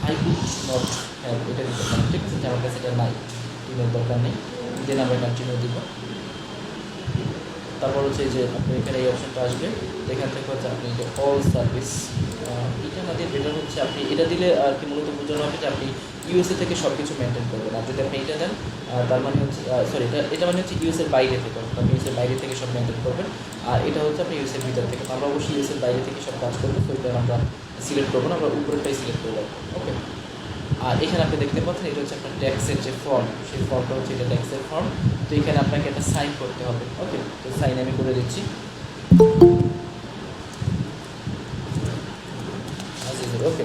I would not have, এটা দিতে পারেন, ঠিক আছে, যে আমার কাছে এটা নাই, এটার দরকার নেই। দেন আমরা কন্টিনিউ দিব। তারপর হচ্ছে যে আপনি এখানে এই অপশনটা আসবে, এখান থেকে হচ্ছে আপনি যে অল সার্ভিস, এটা না দিয়ে বেটার হচ্ছে আপনি এটা দিলে আর কি মূলত বোঝানো হবে যে আপনি ইউএসএ থেকে সব কিছু মেনটেন করবেন। আর যদি আপনি এটা দেন তার মানে হচ্ছে সরি, এটা মানে হচ্ছে ইউএসএর বাইরে থেকে, আপনি ইউএসএর বাইরে থেকে সব মেনটেন করবেন। আর এটা হচ্ছে আপনি ইউএসএর ভিতর থেকে। আমরা অবশ্যই ইউএসএর বাইরে থেকে সব কাজ করবো, তো এটা আমরা সিলেক্ট করবো না, আমরা উপরেরটাই সিলেক্ট করবো। ওকে, আর এখানে আপনি দেখতে পাচ্ছেন এটা হচ্ছে আপনার ট্যাক্সের যে ফর্ম, সেই ফর্মটা হচ্ছে এটা ট্যাক্সের ফর্ম। তো এখানে আপনাকে একটা সাইন করতে হবে। ওকে, তো সাইন আমি করে দিচ্ছি। ওকে,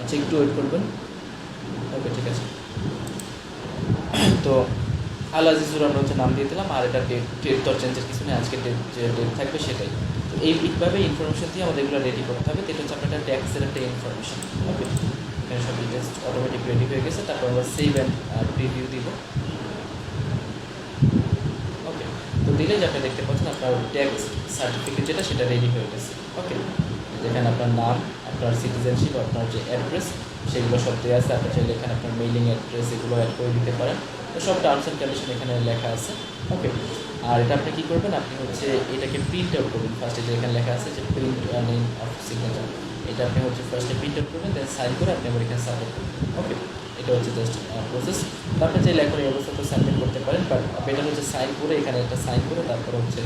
আচ্ছা একটু ওয়েট করবেন। ওকে, ঠিক আছে। তো আল আজিজুর আমরা হচ্ছে নাম দিয়ে দিলাম। আর এটা ডেট তো চেঞ্জের কিছু নেই, আজকে ডেট যে ডেট থাকবে সেটাই। তো এইভাবে ইনফরমেশন দিয়ে আমাদের এগুলো রেডি করতে হবে। তো এটা হচ্ছে আপনার ট্যাক্সের একটা ইনফরমেশন। ওকে, এখানে সব ডিটেলস অটোমেটিক রেডি হয়ে গেছে। তারপর আমরা সেভ অ্যান্ড প্রিভিউ দিব। ওকে, তো দিলে যে আপনি দেখতে পাচ্ছেন আপনার ট্যাক্স সার্টিফিকেট যেটা সেটা রেডি হয়ে গেছে। ওকে, যেখানে আপনার নাম, আপনার সিটিজেনশিপ, আপনার যে অ্যাড্রেস সেগুলো সব দেওয়া আছে। আপনি চাইলে এখানে আপনার মেইলিং অ্যাড্রেস এগুলো অ্যাড করে দিতে পারেন। তো সব টার্মস অ্যান্ড কন্ডিশন এখানে লেখা আছে। ওকে, আর এটা আপনি কী করবেন, আপনি হচ্ছে এটাকে প্রিন্ট আউট করবেন। ফার্স্টে যে এখানে লেখা আছে যে প্রিন্ট নেম অফ সিগনেচার, এটা আপনি হচ্ছে ফার্স্টে প্রিন্ট আউট করবেন, দেন সাইন করে আপনি আবার এখানে সাবমিট করবেন। ওকে, এটা হচ্ছে জাস্ট প্রসেস। আপনি চাইলে এখন এই অবস্থাতে সাবমিট করতে পারেন, বাট বেটার হচ্ছে সাইন করে, এখানে একটা সাইন করে তারপর হচ্ছে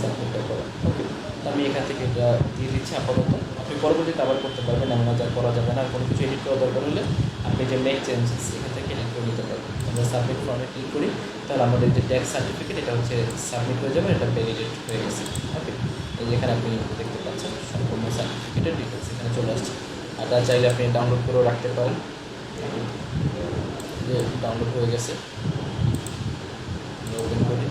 সাবমিটটা করা। ওকে, তো আমি এখান থেকে এটা দিয়ে দিচ্ছি আপাতত। আপনি পরবর্তীতে আবার করতে পারবেন, এমন যা করা যাবে না। কোনো কিছু এডিট করা দরকার হলে আপনি যে মেক চেঞ্জেস এখান থেকে এডিট করে নিতে পারবেন। আমরা সাবমিট ফর্মে ক্লিক করি, তাহলে আমাদের যে ট্যাক্স সার্টিফিকেট এটা হচ্ছে সাবমিট হয়ে যাবে, এটা ভ্যালিডেট হয়ে গেছে। ওকে, এই যে এখানে আপনি দেখতে পাচ্ছেন সম্পূর্ণ সার্টিফিকেটের ডিটেলস এখানে চলে আসছে। আর তা চাইলে আপনি ডাউনলোড করেও রাখতে পারেন। যে ডাউনলোড হয়ে গেছে, ওপেন করি।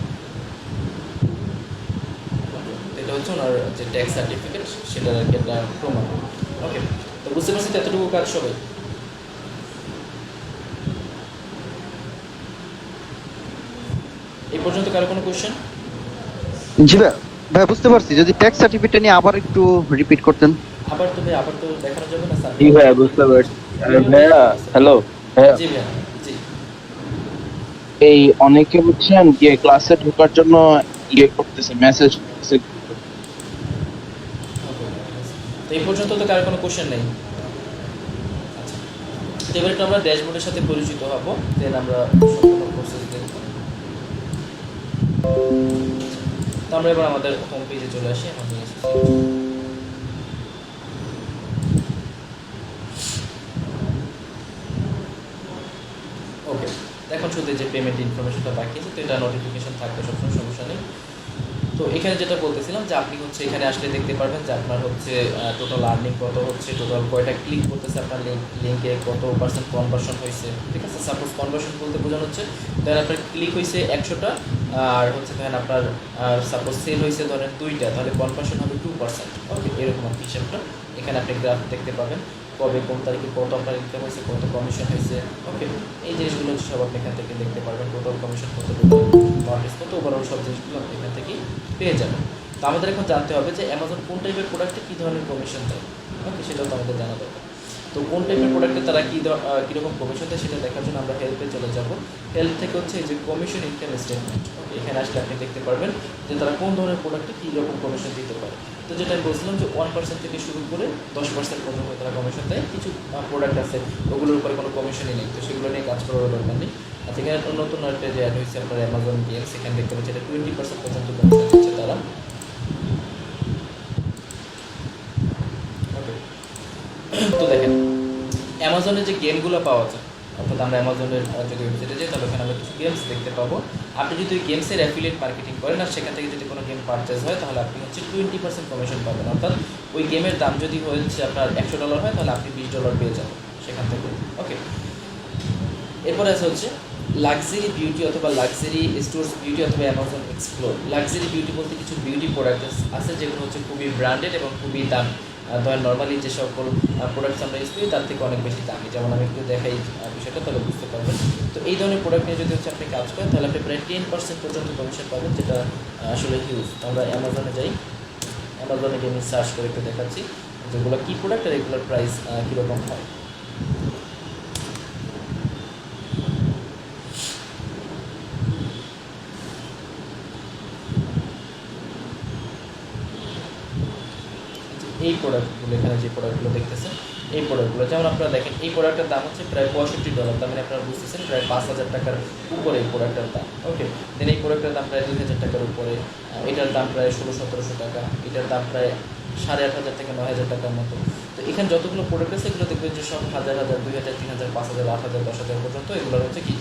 এটা হচ্ছে ওনার যে ট্যাক্স সার্টিফিকেট, সেটার আর কি একটা প্রমাণ। ওকে, তো বুঝতে পারছি এতটুকু কাজ সবাই। এই পর্যন্ত কারো কোনো কোয়েশ্চেন? জি ভাই, ভাই বুঝতে পারছি, যদি ট্যাক্স সার্টিফিকেট নিয়ে আবার একটু রিপিট করতেন। আবার তো দেখানো যাবে না স্যার? জি ভাইয়া, বুঝতে পারছি। ভাইয়া, হ্যালো ভাইয়া, জি ভাইয়া, জি। এই অনেকে বুঝছেন গিয়ে ক্লাসে ঢোকার জন্য করতেছে, মেসেজ করতেছে। তো এই পর্যন্ত তো কারো কোনো কোশ্চেন নেই। আচ্ছা, তো এবার একটু আমরা ড্যাশবোর্ডের সাথে পরিচিত হব, দেন আমরা সম্পূর্ণ প্রসেস দেখব। তো আমরা এবার আমাদের হোম পেজে চলে আসি। ওকে, এখন শুধু যে পেমেন্ট ইনফরমেশনটা বাকি আছে, তো এটা নোটিফিকেশন থাকবে সবসময়, সমস্যা নেই। তো এখানে যেটা বলতেছিলাম যে আপনি হচ্ছে এখানে আসলে দেখতে পারবেন যে আপনার হচ্ছে টোটাল আর্নিং কত হচ্ছে, টোটাল কয়টা ক্লিক করতেছে আপনার লিঙ্কে, কত পার্সেন্ট কনভার্সন হয়েছে। ঠিক আছে, সাপোজ কনভার্সন বলতে বোঝানো হচ্ছে ধরেন আপনার ক্লিক হয়েছে 100টা, আর হচ্ছে ধরেন আপনার সাপোজ সেল হয়েছে ধরেন 2টা, তাহলে কনভার্সন হবে 2%। ওকে, এরকম আপনি হিসাবটা এখানে আপনি গ্রাফ দেখতে পাবেন, কবে কোন তারিখে কত আপনার ইনকাম হয়েছে, কত কমিশন হয়েছে। ওকে, এই জিনিসগুলো সব আপনি এখান থেকে দেখতে পারবেন, টোটাল কমিশন কত, টোটাল নলেজ কত, ওভারঅল সব জিনিসগুলো আপনি এখান থেকেই পেয়ে যাবেন। তো আমাদের এখন জানতে হবে যে অ্যামাজন কোন টাইপের প্রোডাক্টে কী ধরনের কমিশন দেয়। ওকে, সেটাও তো আমাদের জানা দরকার। তো কোন টাইপের প্রোডাক্টে তারা কীরকম কমিশন দেয় সেটা দেখার জন্য আমরা হেল্পে চলে যাব। হেল্প থেকে হচ্ছে এই যে কমিশন ইনকাম স্টেটমেন্ট, এখানে আসলে আপনি দেখতে পারবেন যে তারা কোন ধরনের প্রোডাক্টে কী রকম কমিশন দিতে পারে। তো যেটা আমি বলছিলাম যে 1% থেকে শুরু করে 10% পর্যন্ত তারা কমিশন দেয়। কিছু প্রোডাক্ট আছে ওগুলোর উপরে কোনো কমিশনই নেই, তো সেগুলো নিয়ে কাজ করার দরকার নেই। আচ্ছা, এখানে নতুন একটা যে অ্যাড হয়েছে আপনার অ্যামাজন গেমস, এখানে দেখতে পাচ্ছি এটা 20% পর্যন্ত কমিশন দিচ্ছে তারা। তো দেখেন অ্যামাজনে যে গেমগুলো পাওয়া যায়, অর্থাৎ আমরা অ্যামাজনের যদি ওয়েবসাইটে যাই তাহলে ওখানে আমরা কিছু গেমস দেখতে পাবো। আপনি যদি ওই গেমসের অ্যাফিলিয়েট মার্কেটিং করেন আর সেখান থেকে যদি কোনো গেম পারচেজ হয় তাহলে আপনি হচ্ছে 20% কমিশন পাবেন। অর্থাৎ ওই গেমের দাম যদি হচ্ছে আপনার $100 হয় তাহলে আপনি $20 পেয়ে যাবেন সেখান থেকে। ওকে, এরপরে আছে হচ্ছে লাক্সারি বিউটি অথবা লাক্সারি স্টোর্স বিউটি অথবা অ্যামাজন এক্সপ্লোর। লাক্সারি বিউটি বলতে কিছু বিউটি প্রোডাক্ট আছে যেগুলো হচ্ছে খুবই ব্র্যান্ডেড এবং খুবই দামি। ধরেন নর্মালি যে সকল প্রোডাক্টস আমরা ইউজ করি তার থেকে অনেক বেশি দামি। যেমন আমি একটু দেখাই বিষয়টা, তাহলে বুঝতে পারবেন। তো এই ধরনের প্রোডাক্ট নিয়ে যদি হচ্ছে আপনি কাজ করেন তাহলে আপনি প্রায় 10% পর্যন্ত কমিশন পাবেন, যেটা আসলে হিউজ। আমরা অ্যামাজনে যাই, অ্যামাজনে গিয়ে আমি সার্চ করে একটু দেখাচ্ছি যেগুলো কী প্রোডাক্ট আর এগুলোর প্রাইস কীরকম হয়। এই প্রোডাক্টগুলো, এখানে যে প্রোডাক্টগুলো দেখতেছেন এই প্রোডাক্টগুলো, যেমন আপনারা দেখেন এই প্রোডাক্টের দাম হচ্ছে প্রায় $65, তার মানে আপনারা বুঝতেছেন প্রায় 5,000 টাকার উপরে এই প্রোডাক্টের দাম। ওকে, দেন এই প্রোডাক্টের দাম প্রায় 2,000 টাকার উপরে, এটার দাম প্রায় 1600-1700 টাকা, এটার দাম প্রায় 8,500 থেকে 9,000 টাকার মতো। তো এখানে যতগুলো প্রোডাক্ট আছে এগুলো দেখবেন যে সব 1,000, 2,000, 3,000, 5,000, 8,000, 10,000 পর্যন্ত এগুলোর হচ্ছে কি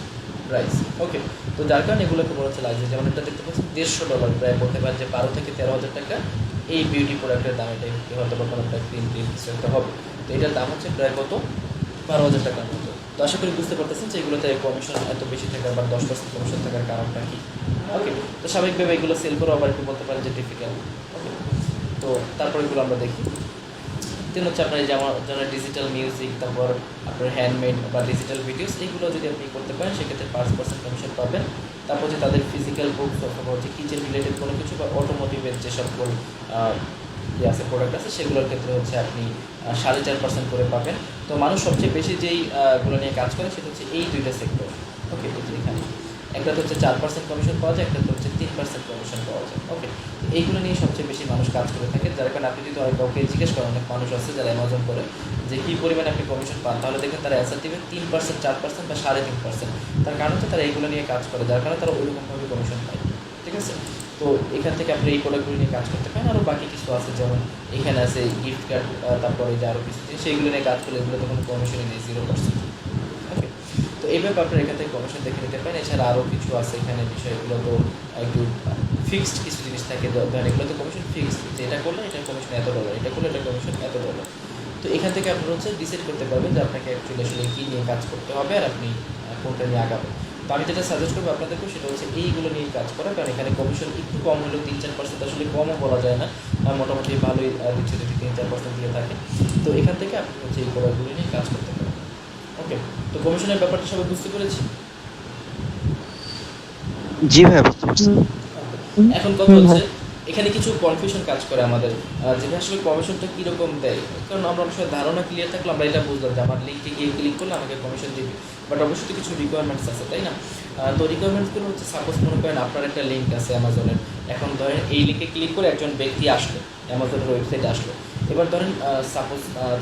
প্রাইস। ওকে, তো যার কারণে এগুলোকে বলা হচ্ছে লাক্সারি। যেমন এটা দেখতে পাচ্ছেন $150, প্রায় বলতে পারেন যে 12,000 থেকে 13,000 টাকা এই বিউটি প্রোডাক্টের দাম। এটা হয়তো বা কোনো একটা ক্রিম কিছু একটা হবে। তো এটার দাম হচ্ছে প্রায় কত, 12,000 টাকার মতো। তো আশা করি বুঝতে পারতেছেন যে এগুলোতে কমিশন এত বেশি থাকার বা 10% কমিশন থাকার কারণটা কি। ওকে, তো স্বাভাবিকভাবে এগুলো সেল করে আবার একটু বলতে পারেন যে ডিফিকাল্ট। ওকে, তো তারপর এগুলো আমরা দেখি। দেন হচ্ছে আপনার যেমন ডিজিটাল মিউজিক, তারপর আপনার হ্যান্ডমেড বা ডিজিটাল ভিডিওস, এইগুলো যদি আপনি করতে পারেন সেক্ষেত্রে 5% কমিশন পাবেন। তারপর হচ্ছে তাদের ফিজিক্যাল বুকস অথবা হচ্ছে কিচেন রিলেটেড কোনো কিছু বা অটোমোটিভের যে সকল আছে প্রোডাক্ট আছে সেগুলোর ক্ষেত্রে হচ্ছে আপনি 4.5% করে পাবেন। তো মানুষ সবচেয়ে বেশি যেই গুলো নিয়ে কাজ করে সেটা হচ্ছে এই দুইটা সেক্টর। ওকে, এখানে একটাতে হচ্ছে 4% কমিশন পাওয়া যায়, একটাতে হচ্ছে 3% কমিশন পাওয়া যায়। ওকে, এইগুলো নিয়ে সবচেয়ে বেশি মানুষ কাজ করে থাকে, যার কারণে আপনি যদি কাউকে জিজ্ঞেস করেন, অনেক মানুষ আছে যারা অ্যামাজন করে যে কী পরিমাণে আপনি কমিশন পান, তাহলে দেখবেন তারা অ্যান্সার দেবে 3%, 4% বা 3.5%। তার কারণ হচ্ছে তারা এইগুলো নিয়ে কাজ করে, যার কারণে তারা ওইরকমভাবে কমিশন পায়। ঠিক আছে, তো এখান থেকে আপনি এই প্রোডাক্টগুলো নিয়ে কাজ করতে পারেন। আরও বাকি কিছু আছে, যেমন এখানে আছে গিফট কার্ড, তারপরে যে আরও কিছু জিনিস, সেইগুলো নিয়ে কাজ করলে এগুলোতে কোনো কমিশনই নেই, 0%। ওকে, তো এইভাবে আপনারা এখান থেকে কমিশন দেখে নিতে পারেন। এছাড়া আরও কিছু আছে এখানে বিষয়গুলো, তো একটু ফিক্সড কিছু জিনিস থাকে, ধরেন এগুলো তো কমিশন ফিক্সড, যে এটা করলে এটা কমিশন $এত, এটা করলে এটা কমিশন $এত। তো এখান থেকে আপনারা হচ্ছে ডিসাইড করতে পারবেন যে আপনাকে অ্যাকচুয়ালি আসলে কী নিয়ে কাজ করতে হবে আর আপনি কোনটা নিয়ে আগাবেন। তো আমি যেটা সাজেস্ট করবো আপনাদেরকে সেটা হচ্ছে এইগুলো নিয়ে কাজ করা, কারণ এখানে কমিশন একটু কম হলেও 3-4% আসলে কমও বলা যায় না, মোটামুটি ভালোই দিচ্ছে, যদি 3-4% দিয়ে থাকে। তো এখান থেকে আপনি হচ্ছে এই প্রোডাক্টগুলো নিয়ে কাজ করতে পারেন। ওকে, তো কমিশনের ব্যাপারটা সবাই বুঝতে পেরেছি? জি ভাইয়া, বুঝতে পারছি। এখন কথা হচ্ছে এখানে কিছু কনফিউশন কাজ করে আমাদের, যে আসলে কমিশনটা কীরকম দেয়। কারণ আমরা অনেক সময় ধারণা ক্লিয়ার থাকলে আমরা এটা বুঝলাম যে আমার লিঙ্কে গিয়ে ক্লিক করলে আমাকে কমিশন দিবে, বাট অবশ্যই কিছু রিকোয়ারমেন্টস আছে, তাই না? তো রিকোয়ারমেন্টসগুলো হচ্ছে, সাপোজ মনে করেন আপনার একটা লিঙ্ক আছে অ্যামাজনের, এখন ধরেন এই লিঙ্কে ক্লিক করে একজন ব্যক্তি আসলো, অ্যামাজনের ওয়েবসাইটে আসলো। এবার ধরেন সাপোজ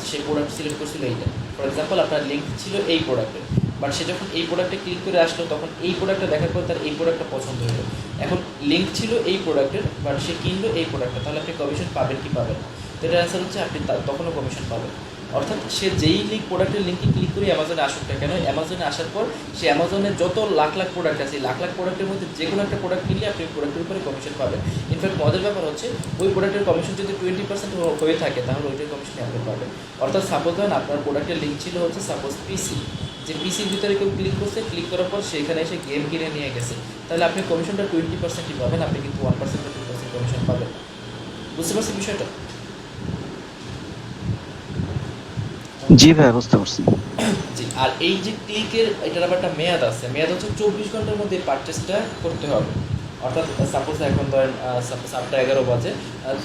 সে প্রোডাক্ট সিলেক্ট করছিল এইটা, ফর এক্সাম্পল আপনার লিঙ্ক ছিল এই প্রোডাক্টের, বাট সে যখন এই প্রোডাক্টে ক্লিক করে আসলো তখন এই প্রোডাক্টটা দেখার পর তার এই প্রোডাক্টটা পছন্দ হলো। এখন লিঙ্ক ছিল এই প্রোডাক্টের, বাট সে কিনলো এই প্রোডাক্টটা, তাহলে আপনি কমিশন পাবেন কি পাবেন না? তো এটার অ্যান্সার হচ্ছে আপনি তখনও কমিশন পাবেন। অর্থাৎ সে যেই প্রোডাক্টের লিঙ্কে ক্লিক করে অ্যামাজনে আসুক না কেন, অ্যামাজনে আসার পর সে অ্যামাজনের যত লাখ লাখ প্রোডাক্ট আছে, লাখ লাখ প্রোডাক্টের মধ্যে যে কোনো একটা প্রোডাক্ট কিনলে আপনি প্রোডাক্টের উপরে কমিশন পাবেন। ইনফ্যাক্ট মজার ব্যাপার হচ্ছে ওই প্রোডাক্টের কমিশন যদি 20% হয়ে থাকে তাহলে ওইটার কমিশন আপনি পাবেন। অর্থাৎ সাপোজ ধরেন আপনার প্রোডাক্টের লিঙ্ক ছিল হচ্ছে সাপোজ পিসি, যে পিসির ভিতরে কেউ ক্লিক করছে, ক্লিক করার পর সেখানে এসে গেম কিনে নিয়ে গেছে, তাহলে আপনি কমিশনটা 20%ই পাবেন, আপনি কিন্তু 1% বা 2% কমিশন পাবেন। বুঝতে পারছেন বিষয়টা? জি ভাইয়া, বুঝতে পারছি। জি, আর এই যে ক্লিকের এটার আবার একটা মেয়াদ আছে, মেয়াদ হচ্ছে 24 ঘন্টার মধ্যে পারচেসটা করতে হবে। অর্থাৎ সাপোজ এখন ধরেন সাপোজ 8টা 11 বাজে,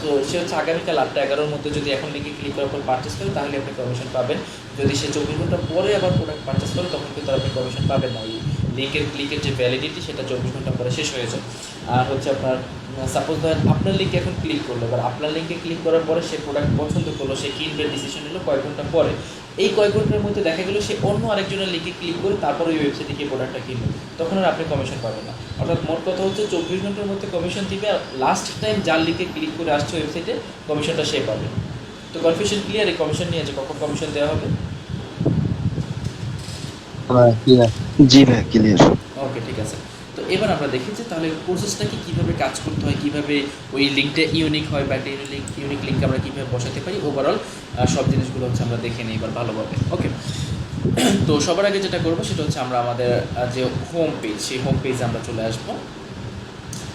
তো সে হচ্ছে আগামীকাল 8টা 11-র মধ্যে যদি এখন লিঙ্কে ক্লিক করার পর পারচেস করে তাহলে আপনি কমিশন পাবেন। যদি সে 24 ঘন্টা পরে আবার প্রোডাক্ট পারচেস করে তখন কিন্তু আপনি কমিশন পাবেন না, ওই ক্লিকের যে ভ্যালিডিটি সেটা 24 ঘন্টা পরে শেষ হয়ে যায়। আর হচ্ছে আপনার সাপোজ ধরেন আপনার লিঙ্কে এখন ক্লিক করলো, এবার আপনার লিঙ্কে ক্লিক করার পরে সে প্রোডাক্ট পছন্দ করলো, সে কিনবে ডিসিশন নিল কয়েক ঘন্টা পরে, এই কয়েক ঘন্টার মধ্যে দেখা গেলো সে অন্য আরেকজনের লিঙ্কে ক্লিক করে তারপরে ওই ওয়েবসাইটে গিয়ে প্রোডাক্টটা কিনবে, তখন আর আপনি কমিশন পাবেন না। অর্থাৎ মোট কথা হচ্ছে 24 ঘন্টার মধ্যে কমিশন দিবে, আর লাস্ট টাইম যার লিঙ্কে ক্লিক করে আসছে ওয়েবসাইটে কমিশনটা সে পাবে। তো কনফিউশন ক্লিয়ার এই কমিশন নিয়ে, যে কখন কমিশন দেওয়া হবে? জি ভাইয়া, ক্লিয়ার। ওকে, ঠিক আছে। তো এবার আমরা দেখি যে তাহলে প্রসেসটাকে কীভাবে কাজ করতে হয়, কীভাবে ওই লিঙ্কটা ইউনিক হয়, বা একটা ইউনিক লিঙ্ক আমরা কীভাবে বসাতে পারি, ওভারঅল সব জিনিসগুলো হচ্ছে আমরা দেখে নিই এবার ভালোভাবে। ওকে, তো সবার আগে যেটা করবো সেটা হচ্ছে আমরা আমাদের যে হোম পেজ, সেই হোম পেজে আমরা চলে আসবো।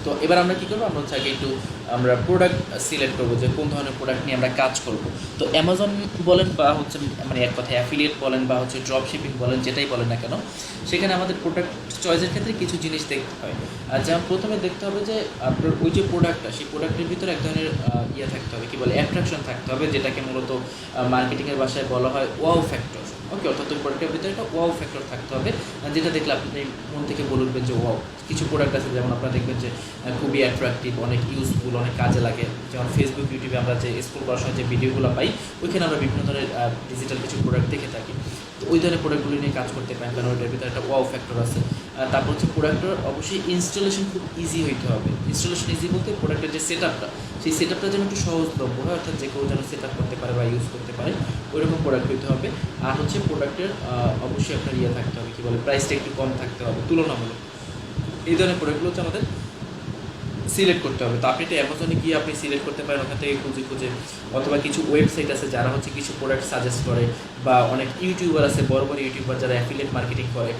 তো এবার আমরা কী করবো, আমরা হচ্ছে আগে একটু আমরা প্রোডাক্ট সিলেক্ট করবো যে কোন ধরনের প্রোডাক্ট নিয়ে আমরা কাজ করব। তো অ্যামাজন বলেন বা হচ্ছে মানে এক কথায় অ্যাফিলিয়েট বলেন বা হচ্ছে ড্রপ শিপিং বলেন, যেটাই বলেন না কেন, সেখানে আমাদের প্রোডাক্ট চয়েসের ক্ষেত্রে কিছু জিনিস দেখতে হয়। আর যেমন প্রথমে দেখতে হবে যে আপনার ওই যে প্রোডাক্টটা, সেই প্রোডাক্টের ভিতরে এক ধরনের ইয়ে থাকতে হবে, কী বলে, অ্যাট্রাকশন থাকতে হবে, যেটাকে মূলত মার্কেটিংয়ের ভাষায় বলা হয় ওয়াও ফ্যাক্টর। ওকে, অর্থাৎ ওই প্রোডাক্টের ভিতরে একটা ওয়াও ফ্যাক্টর থাকতে হবে, যেটা দেখলে আপনি মন থেকে বলে উঠবেন যে ওয়াও। কিছু প্রোডাক্ট আছে যেমন আপনারা দেখবেন যে খুবই অ্যাট্রাকটিভ, অনেক ইউজফুল, অনেক কাজে লাগে, যেমন ফেসবুক, ইউটিউবে আমরা যে স্কুল করার সময় যে ভিডিওগুলো পাই, ওইখানে আমরা বিভিন্ন ধরনের ডিজিটাল কিছু প্রোডাক্ট দেখে থাকি। তো ওই ধরনের প্রোডাক্টগুলো নিয়ে কাজ করতে পারেন, কারণ ওইটার ভিতরে একটা ওয়াও ফ্যাক্টর আছে। তারপর হচ্ছে প্রোডাক্টের অবশ্যই ইনস্টলেশন খুব ইজি হইতে হবে। ইনস্টলেশন ইজি বলতে প্রোডাক্টের যে সেট আপটা, সেই সেট আপটা যেন একটু সহজলভ্য হয়, অর্থাৎ যে কেউ যেন সেট আপ করতে পারে বা ইউজ করতে পারে, ওইরকম প্রোডাক্ট হইতে হবে। আর হচ্ছে প্রোডাক্টের অবশ্যই আপনার ইয়ে থাকতে হবে, কী বলে, প্রাইসটা একটু কম থাকতে হবে তুলনামূলক। এই ধরনের প্রোডাক্টগুলো হচ্ছে আমাদের সিলেক্ট করতে হবে। তো আপনি এটা অ্যামাজনে গিয়ে আপনি সিলেক্ট করতে পারেন ওখান থেকে খুঁজে, অথবা কিছু ওয়েবসাইট আছে যারা হচ্ছে কিছু প্রোডাক্ট সাজেস্ট করে, বা অনেক ইউটিউবার আছে, বড় বড় ইউটিউবার যারা অ্যাফিলিয়েট মার্কেটিং করে,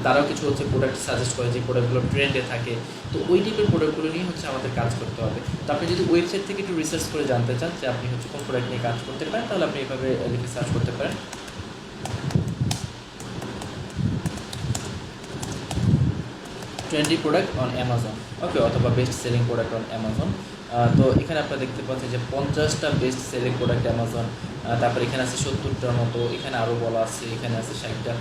তারাও কিছু হচ্ছে প্রোডাক্ট সাজেস্ট করে যে প্রোডাক্টগুলো ট্রেন্ডে থাকে। তো ওই টাইপের প্রোডাক্টগুলো নিয়ে হচ্ছে আমাদের কাজ করতে হবে। তো আপনি যদি ওয়েবসাইট থেকে একটু রিসার্চ করে জানতে চান যে আপনি হচ্ছে কোন প্রোডাক্ট নিয়ে কাজ করতে পারেন, তাহলে আপনি এইভাবে লিখে সার্চ করতে পারেন। 20 প্রোডাক্ট অন অ্যামাজন, ওকে, অথবা best selling product on Amazon. তো এখানে আপনারা দেখতে পাচ্ছেন যে 50টা বেস্ট সেলিং প্রোডাক্ট অ্যামাজন, তারপর এখানে আছে 70টার মতো, এখানে আরও বলা আছে, এখানে আছে 60টা।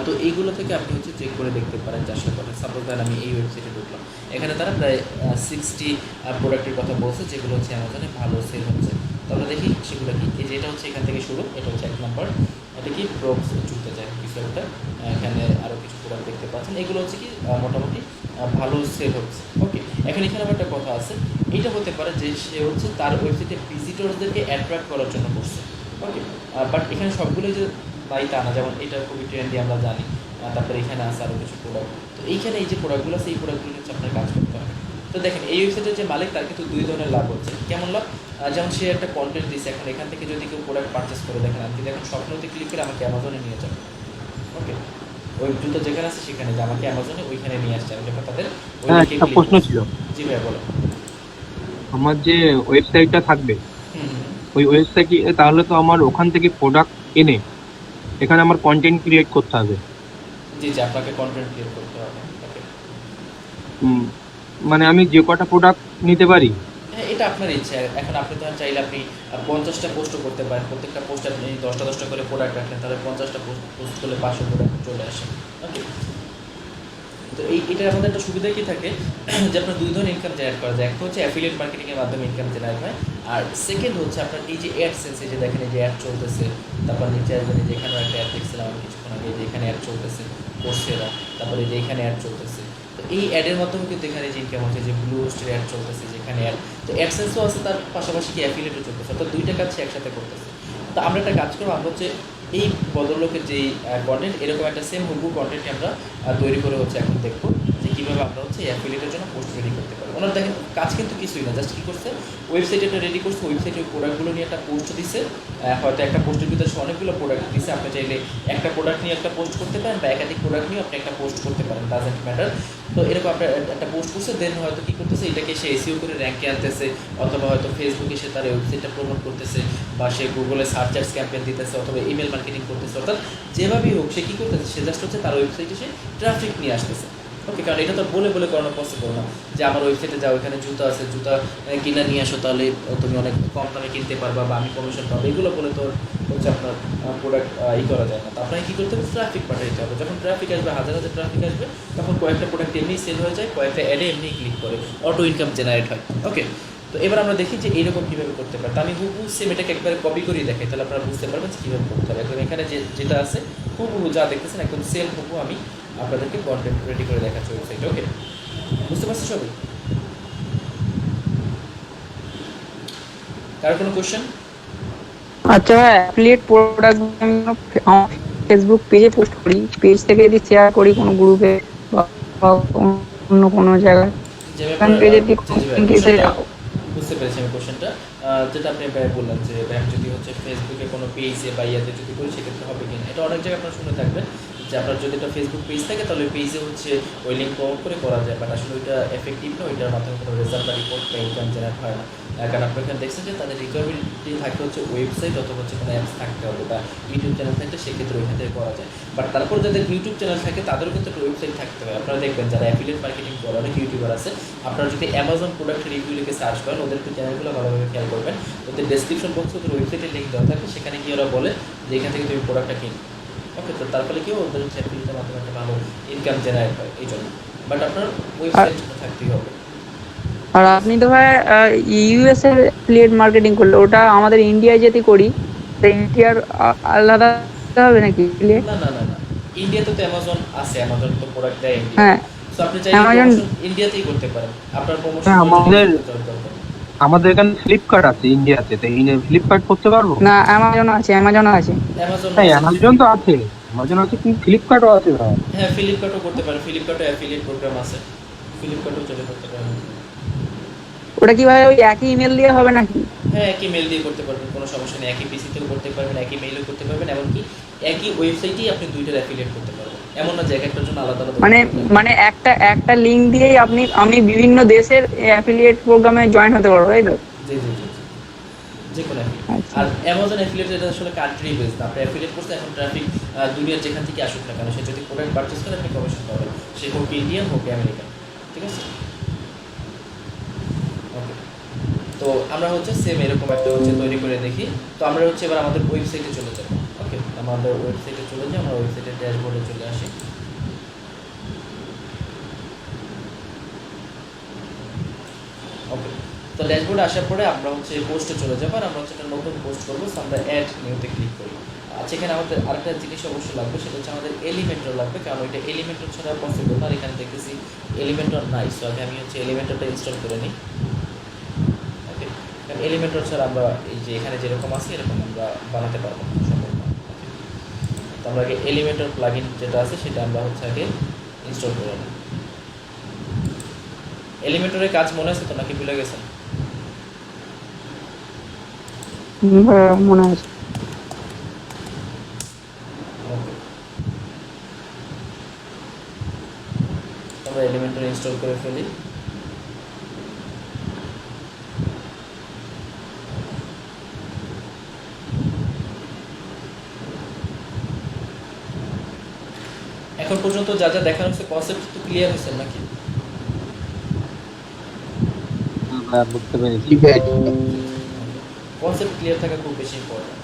তো এইগুলো থেকে আপনি হচ্ছে চেক করে দেখতে পারেন যে আসলে কথা। সাপোজ ধরেন আমি এই ওয়েবসাইটে ঢুকলাম, এখানে তারা প্রায় 60 প্রোডাক্টের কথা বলছে যেগুলো হচ্ছে অ্যামাজনে ভালো সেল হচ্ছে। তো আমরা দেখি সেগুলো কি। এই যে এটা হচ্ছে এখান থেকে শুরু, এটা হচ্ছে 1 নম্বর, এটা কি প্রক্স জুতে যায় কিছু একটা, এখানে আরও কিছু প্রোডাক্ট দেখতে পাচ্ছেন, এগুলো হচ্ছে কি মোটামুটি ভালো সেল হচ্ছে, ওকে। এখন এখানে আবার একটা কথা আছে, এটা হতে পারে যে সে হচ্ছে তার ওয়েবসাইটে ভিজিটরদেরকে অ্যাট্রাক্ট করার জন্য করছে, ওকে। বাট এখানে সবগুলোই যে তাই তা না, যেমন এটা খুবই ট্রেন্ডি আমরা জানি, তারপরে এখানে আছে আরও কিছু প্রোডাক্ট। তো এইখানে এই যে প্রোডাক্টগুলো আছে এই প্রোডাক্টগুলো হচ্ছে আপনার কাজ করতে হবে। তো দেখেন এই ওয়েবসাইটের যে মালিক তার কিন্তু 2 ধরনের লাভ হচ্ছে। কেমন লাভ? যেমন সে একটা কন্টেন্ট দিচ্ছে, এখন এখান থেকে যদি কেউ প্রোডাক্ট পারচেস করে, দেখেন আমি যদি এখন স্বপ্নতে ক্লিক করে আমাকে অ্যামাজনে নিয়ে যাবে, ওকে, ওই জুতো যেখানে আছে সেখানে যে আমাকে অ্যামাজনে ওইখানে নিয়ে আসছে, আমি যখন তাদের ওই হ্যাঁ, লিঙ্কে একটা ক্লিক প্রশ্ন করছি। ছিল। জি ভাইয়া বলো। আমার যে ওয়েবসাইটটা থাকবে, হুম হুম। ওই ওয়েবসাইটে তাহলে তো আমার ওখান থেকে প্রোডাক্ট এনে এখানে আমার কন্টেন্ট ক্রিয়েট করতে হবে। জি জি, আপনাকে কন্টেন্ট ক্রিয়েট করতে হবে, ওকে। উম, মানে আমি যে কটা প্রোডাক্ট নিতে পারি। হ্যাঁ, এটা আপনার ইচ্ছা। এখন আপনি ধরেন চাইলে আপনি 50টা পোস্টও করতে পারেন, প্রত্যেকটা পোস্টে আপনি 10টা করে প্রোডাক্ট রাখেন, তাহলে 50টা পোস্ট করলে 500 প্রোডাক্ট চলে আসে, ওকে। তো এটার আমাদের একটা সুবিধা কি থাকে যে আপনার 2 ধরনের ইনকাম জেনারেট করা যায়। একটা হচ্ছে অ্যাফিলিয়েট মার্কেটিংয়ের মাধ্যমে ইনকাম জেনারেট হয়, আর সেকেন্ড হচ্ছে আপনার এই যে অ্যাডসেন্স, এই যে দেখেন এই যে অ্যাড চলতেছে, তারপর নিচে আসবেন এই যে এখানেও একটা অ্যাড দেখছিলাম আমি কিছুক্ষণ আগে, যে এখানে অ্যাড চলতেছে কোর্সেরা, তারপরে যে এখানে অ্যাড চলতেছে। তো এই অ্যাডের মাধ্যমে কিন্তু এখানে যে ইনকাম হচ্ছে, যে ব্লু হোস্টের অ্যাড চলতেছে, যেখানে অ্যাড, তো অ্যাডসেন্সও আছে, তার পাশাপাশি কি অ্যাফিলিয়েটও চলতেছে, অর্থাৎ 2টা কাজ সে একসাথে করতেছে। তো আমরা একটা কাজ করবো, আমরা হচ্ছে এই ভদ্রলোকের যেই কন্টেন্ট, এরকম একটা সেম হুবহু কন্টেন্ট আমরা তৈরি করে হচ্ছে এখন দেখবো যে কীভাবে আমরা হচ্ছে অ্যাফিলিয়েটের জন্য পোস্ট রেডি করতে পারি। ওনার দেখেন কাজ কিন্তু কিছুই না, জাস্ট কী করছে, ওয়েবসাইটে একটা রেডি করছে, ওয়েবসাইটে ওই প্রোডাক্টগুলো নিয়ে একটা পোস্ট দিছে, হয়তো একটা পোস্টের ভিতরে সে অনেকগুলো প্রোডাক্ট দিছে, আপনি চাইলে একটা প্রোডাক্ট নিয়ে একটা পোস্ট করতে পারেন বা একাধিক প্রোডাক্ট নিয়ে আপনি একটা পোস্ট করতে পারেন, ডাজেন্ট ম্যাটার। তো এরকম আপনার একটা পোস্ট করছে, দেন হয়তো কী করতেছে, এটাকে সে এসইও করে র্যাঙ্কে আনতেছে, অথবা হয়তো ফেসবুকে সে তার ওয়েবসাইটটা প্রমোট করতেছে, বা সে গুগলে সার্চ অ্যাডস ক্যাম্পেইন দিতেছে, অথবা ইমেল মার্কেটিং করতেছে, অর্থাৎ যেভাবেই হোক সে কী করতেছে, সে জাস্ট হচ্ছে তার ওয়েবসাইটে সে ট্রাফিক নিয়ে আসতেছে, ওকে। কারণ এটা তো বলে বলে করানো পসিবল না যে আমার ওয়েবসাইটে যাও, এখানে জুতা আছে, জুতা কিনে নিয়ে আসো, তাহলে তুমি অনেক কম দামে কিনতে পারবা বা আমি কমিশন পাবো, এগুলো বলে তো হচ্ছে আপনার প্রোডাক্ট করা যায় না। তো আপনাকে কী করতে হবে, ট্রাফিক পাঠাইতে হবে। যখন ট্রাফিক আসবে, হাজার হাজার ট্রাফিক আসবে, তখন কয়েকটা প্রোডাক্ট এমনি সেল হয়ে যায়, কয়েকটা অ্যাডে এমনি ক্লিক করে অটো ইনকাম জেনারেট হয়, ওকে। তো এবার আমরা দেখি যে এইরকম কীভাবে করতে পারি। তো আমি হুবহু সেম এটাকে একবারে কপি করিয়ে দেখাই, তাহলে আপনারা বুঝতে পারবেন যে কীভাবে করতে হবে। একদম এখানে যেটা আছে হুবহু যা দেখতেছেন একদম সেম হুবহু আমি আপনাদেরকে কন্টেন্ট রেডি করে দেখাচ্ছি ওয়েবসাইটে, ওকে। বুঝতে পারছি সবাই? কারো কোনো কোশ্চেন? আচ্ছা ভাই, অ্যাফিলিয়েট প্রোডাক্ট আমি আমার ফেসবুক পেজে পোস্ট করি, পেজ থেকে যদি শেয়ার করি কোনো গ্রুপে বা অন্য কোনো জায়গায়, যেভাবে পেজে যদি বুঝতে পেরেছি আমি কোশ্চেনটা। যেটা আপনি বললেন যে ব্যাংক যদি হচ্ছে ফেসবুকে কোনো পেজে বা ইয়াতে যদি করি সেক্ষেত্রে হবে কিনা, এটা অনেক জায়গায় আপনার শুনে থাকবেন যে আপনার যদি একটা ফেসবুক পেজ থাকে তাহলে পেজে হচ্ছে ওই লিঙ্ক প্রমোট করে করা যায়, বাট আসলে ওইটা এফেক্টিভ না, ওইটার মাধ্যমে কোনো রেজাল্ট বা রিপোর্ট বা ইনকাম জেনারেট হয় না। কারণ আপনি এখানে দেখছেন যে তাদের রিকোয়ারমেন্টটি থাকতে হচ্ছে ওয়েবসাইট অথবা হচ্ছে কোনো অ্যাপস থাকতে হবে বা ইউটিউব চ্যানেল থাকলে সেক্ষেত্রে ওইখান থেকে করা যায়। বাট তারপর যাদের ইউটিউব চ্যানেল থাকে তাদেরও কিন্তু একটা ওয়েবসাইট থাকতে হবে। আপনারা দেখবেন যারা অ্যাফিলিয়েট মার্কেটিং করে, অনেক ইউটিউবার আছে, আপনারা যদি অ্যামাজন প্রোডাক্ট রিভিউ লিখে সার্চ করেন, ওদের একটু চ্যানেলগুলো ভালোভাবে খেয়াল করবেন, ওদের ডেসক্রিপশন বক্সে ওদের ওয়েবসাইটের লিঙ্ক দেওয়া থাকে, সেখানে গিয়ে ওরা বলে যে এখান থেকে তুমি প্রোডাক্টটা কিনো, ওকে। তো তার ফলে কি ওদের হচ্ছে অ্যাফিলিয়েটের মাধ্যমে একটা ভালো ইনকাম জেনারেট হয় এই জন্য, বাট আপনার ওয়েবসাইট থাকতেই হবে। আর আপনি তো ভাই ইউএস এর অ্যাফিলিয়েট মার্কেটিং করলে, ওটা আমাদের ইন্ডিয়ায় যদি করি ইন্ডিয়ার আলাদা হবে নাকি? না না না না, ইন্ডিয়াতে তো অ্যামাজন আছে, অ্যামাজন তো প্রোডাক্ট দেয় ইন্ডিয়া, হ্যাঁ, সো আপনি চাইলে অ্যামাজন প্রমোশন ইন্ডিয়াতেই করতে পারেন, আপনার প্রমোশন হ্যাঁ, আমাদের এখানে ফ্লিপকার্ট আছে ইন্ডিয়াতে, তো ফ্লিপকার্ট করতে পারবো? না, অ্যামাজন আছে, অ্যামাজনও আছে। অ্যামাজন, হ্যাঁ, অ্যামাজন তো আছে, অ্যামাজন আছে, কিন্তু ফ্লিপকার্টও আছে ভাই। হ্যাঁ ফ্লিপকার্টও করতে পারেন, ফ্লিপকার্টে অ্যাফিলিয়েট প্রোগ্রাম আছে, ফ্লিপকার্টও চলে করতে পারেন। ওটা কি ভাই ওই একই ইমেল দিয়ে হবে নাকি? হ্যাঁ, একই মেল দিয়ে করতে পারবেন, কোনো সমস্যা নেই, একই পিসিতেও করতে পারবেন, একই মেইলেও করতে পারবেন, এমনকি একই ওয়েবসাইটেই আপনি 2টার অ্যাফিলিয়েট করতে পারবেন, এমন না যে এক একটার জন্য আলাদা আলাদা মানে মানে একটা লিংক দিয়েই আমি বিভিন্ন দেশের অ্যাফিলিয়েট প্রোগ্রামে জয়েন হতে পারবো, তাই তো? জি জি জি, যে কোনো আচ্ছা। আর অ্যামাজন অ্যাফিলিয়েট এটা আসলে কান্ট্রি বেসড না, আপনি অ্যাফিলিয়েট করতে এখন ট্রাফিক দুনিয়ার যেখান থেকে আসুক না কেন, সে যদি প্রোডাক্ট পারচেস করে আপনি কমিশন পাবেন, সে হোক ইন্ডিয়ান হোক আমেরিকান, ঠিক আছে। ওকে, তো আমরা হচ্ছে সেম এরকম একটা হচ্ছে তৈরি করে দেখি। তো আমরা হচ্ছে এবার আমাদের ওয়েবসাইটে চলে যাব। ওকে, আমাদের ওয়েবসাইটে চলে যাই, আমরা ওয়েবসাইটের ড্যাশবোর্ডে চলে আসি। ওকে, তো ড্যাশবোর্ডে আসার পরে আমরা হচ্ছে পোস্টে চলে যাবো, আর আমরা হচ্ছে একটা নতুন পোস্ট করবো। সো আমরা অ্যাড নিউতে ক্লিক করি। আচ্ছা, এখানে আমাদের আরেকটা জিনিস অবশ্যই লাগবে, সেটা হচ্ছে আমাদের এলিমেন্টর লাগবে, কারণ ওইটা এলিমেন্টর ছাড়া পসিবল না। আর এখানে দেখতেছি এলিমেন্টর নাই, সো আগে আমি হচ্ছে এলিমেন্টরটা ইনস্টল করে নিই। ওকে, কারণ এলিমেন্টর ছাড়া আমরা এই যে এখানে যেরকম আছে এরকম আমরা বানাতে পারবো না, সম্ভব না। তো আমরা আগে এলিমেন্টর প্লাগইন যেটা আছে সেটা আমরা হচ্ছে আগে ইনস্টল করে নিই। এলিমেন্টরের কাজ মনে আছে তো, নাকি ভুলে গেছেন? মনে আছে। ওকে, আমরা এলিমেন্টর ইনস্টল করে ফেলি। এখন পর্যন্ত যা যা দেখানো হচ্ছে কনসেপ্ট তো ক্লিয়ার হয়েছে নাকি? বুঝতে পেরেছি। কনসেপ্ট ক্লিয়ার থাকা খুব বেশি ইম্পর্টেন্ট।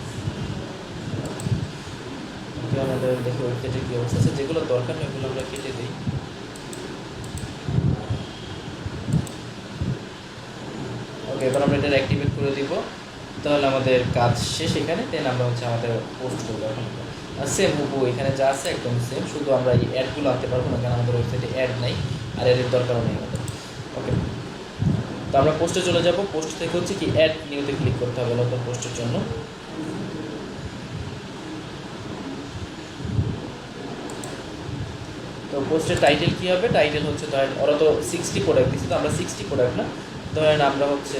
আমাদের দেখি ওয়েবসাইটে কি অবস্থা আছে, যেগুলো দরকার নেই ওগুলো আমরা কেটে দিই। ওকে, এবার আমরা এটা অ্যাক্টিভেট করে দিব, তাহলে আমাদের কাজ শেষ এখানে। দেন আমরা হচ্ছে আমাদের পোস্ট করবো এখন। সেম হুবহু এখানে যা আছে একদম সেম, শুধু আমরা এই অ্যাডগুলো আনতে পারবো না, কারণ আমাদের ওয়েবসাইটে অ্যাড নাই, আর অ্যাডের দরকারও নেই আমাদের। ওকে, তো আমরা পোস্টে চলে যাব। পোস্ট থেকে হচ্ছে কি অ্যাড নিউতে ক্লিক করতে হবে নতুন পোস্টের জন্য। তো পোস্টের টাইটেল কী হবে? টাইটেল হচ্ছে ধরেন ওরা তো 60 প্রোডাক্ট দিচ্ছে, তো আমরা 60 প্রোডাক্ট না, ধরেন আমরা হচ্ছে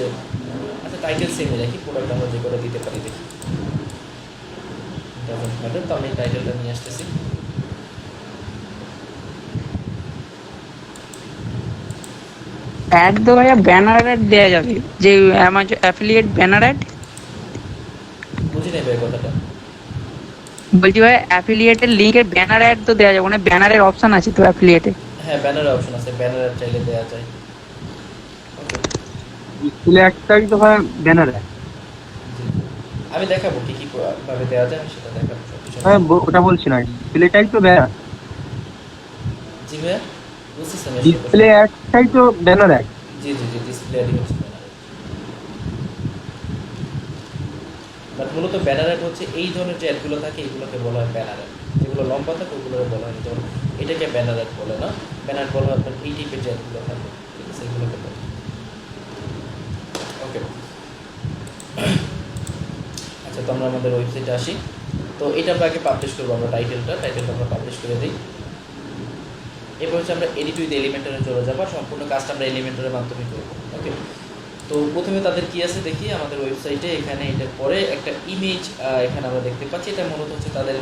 আচ্ছা টাইটেল সেমই রাখি, প্রোডাক্ট আমরা যে করে দিতে পারি দেখি। ডাজন্ট ম্যাটার, তো আমি টাইটেলটা নিয়ে আসতেছি। অ্যাড তো ভাইয়া ব্যানার অ্যাড দেওয়া যাবে, যে অ্যামাজন অ্যাফিলিয়েট ব্যানার অ্যাড। বুঝি নেই ভাই কথাটা। বলছি ভাই অ্যাফিলিয়েটের লিংকের ব্যানার অ্যাড তো দেওয়া যাবে, মানে ব্যানারের অপশন আছে তো অ্যাফিলিয়েটে। হ্যাঁ, ব্যানারের অপশন আছে, ব্যানার চাইলে দেওয়া যায়। ওকে, ডিসপ্লে একটাই তো হয় ব্যানার। জি, আমি দেখাবো কী কী ভাবে দেওয়া যায়, আমি সেটা দেখাবো সব কিছু। হ্যাঁ, ওটা বলছি না, ডিসপ্লেটাই তো ব্যানার। জি ভাইয়া, বুঝতেছি আমি। ডিসপ্লে একটাই তো ব্যানার এক। জি জি জি, ডিসপ্লে অ্যাডই হচ্ছে ব্যানার। বাট মূলত ব্যানার অ্যাড হচ্ছে এই ধরনের যে অ্যাডগুলো থাকে এগুলোকে বলা হয় ব্যানার অ্যাড। যেগুলো লম্বা থাকে ওগুলোকে বলা হয়, যেমন এটাকে ব্যানার অ্যাড বলে না, ব্যানার বলা হয় আপনার এই টাইপের যে অ্যাডগুলো থাকে, ঠিক আছে, এগুলোকে বলে। ওকে, আচ্ছা, তো আমরা আমাদের ওয়েবসাইটে আসি। তো এটা আমরা আগে পাবলিশ করবো, আমরা টাইটেলটা আমরা পাবলিশ করে দিই। এরপর হচ্ছে আমরা এডিট উইথ এলিমেন্টরে চলে যাবো, আর সম্পূর্ণ কাজটা আমরা এলিমেন্টরের মাধ্যমে করবো। ওকে, তো প্রথমে তাদের কি আছে দেখি আমাদের ওয়েবসাইটে। এখানে এটার পরে একটা ইমেজ এখানে আমরা দেখতে পাচ্ছি, এটা মূলত হচ্ছে তাদের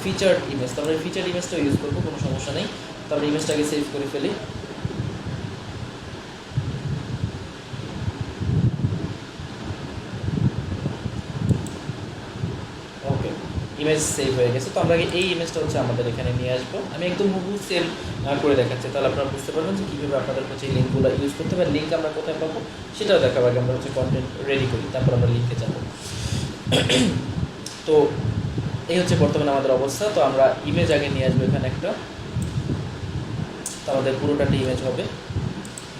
ফিচার্ড ইমেজ। তো আমরা ফিচার্ড ইমেজটা ইউজ করবো, কোনো সমস্যা নেই। তো আমরা ইমেজটাকে সেভ করে ফেলি। ওকে, ইমেজ সেভ হয়ে গেছে। তো আমরা আগে এই ইমেজটা হচ্ছে আমাদের এখানে নিয়ে আসবো। আমি একদম হুবহু সেভ করে দেখাচ্ছি, তাহলে আপনারা বুঝতে পারবেন যে কীভাবে আপনাদের হচ্ছে এই লিঙ্কগুলো ইউজ করতে হবে। লিঙ্ক আমরা কোথায় পাবো সেটাও দেখাবো। আগে আমরা হচ্ছে কন্টেন্ট রেডি করি, তারপর আমরা লিঙ্কে যাবো। তো এই হচ্ছে বর্তমানে আমাদের অবস্থা। তো আমরা ইমেজ আগে নিয়ে আসবো এখানে একটা, তো আমাদের পুরোটা ইমেজ হবে।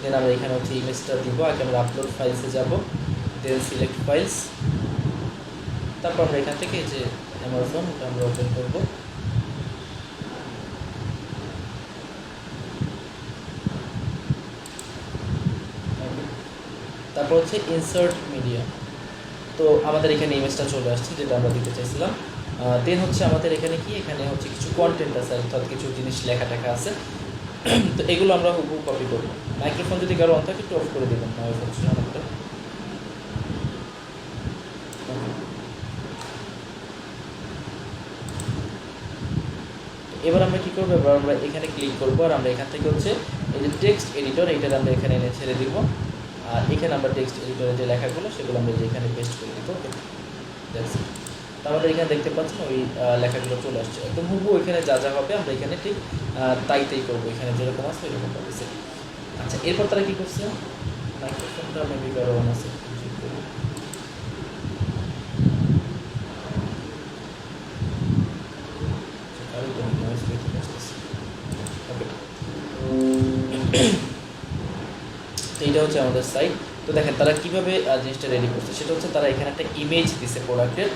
দেন আমরা এখানে হচ্ছে ইমেজটা দিব। আগে আমরা আপলোড ফাইলসে যাব, দেন সিলেক্ট ফাইলস, তারপর আমরা এখান থেকে যে অ্যামাজন ওটা আমরা ওপেন করবো। তারপর হচ্ছে ইনসার্ট মিডিয়া। তো আমাদের এখানে ইমেজটা চলে আসছে যেটা আমরা দিতে চাইছিলাম। দেন হচ্ছে আমাদের এখানে কি, এখানে হচ্ছে কিছু কন্টেন্ট আছে, অর্থাৎ কিছু জিনিস লেখা টেখা আছে। তো এগুলো আমরা হুবহু কপি করবো। মাইক্রোফোন যদি কারো অন থাকে একটু অফ করে দেবেন, নয় হচ্ছে অনেকটা। এবার আমরা কী করবো, এবার আমরা এখানে ক্লিক করবো, আর আমরা এখান থেকে হচ্ছে এই যে টেক্সট এডিটর, এইটার আমরা এখানে এনে ছেড়ে দিব। আর এখানে আমরা টেক্সট এডিটরের যে লেখাগুলো সেগুলো আমরা এখানে পেস্ট করে দিব। ওকে, দ্যাটস ইট। তো আমাদের এখানে দেখতে পাচ্ছেন ওই লেখাগুলো চলে আসছে একদম হুবহু। এখানে যা যা হবে আমরা এখানে ঠিক তাই করবো, এখানে যেরকম আছে এরকম পাবে। আচ্ছা, এরপর তারা কি করছে, মাইক্রোফোনটা মেবি কারো অন আছে, check করি। আচ্ছা, কারো কোনো noise দেখতে পাচ্ছি। Okay. তো এইটা হচ্ছে আমাদের সাইট। তো দেখেন তারা কিভাবে জিনিসটা রেডি করছে, সেটা হচ্ছে তারা এখানে একটা ইমেজ দিছে প্রোডাক্টের,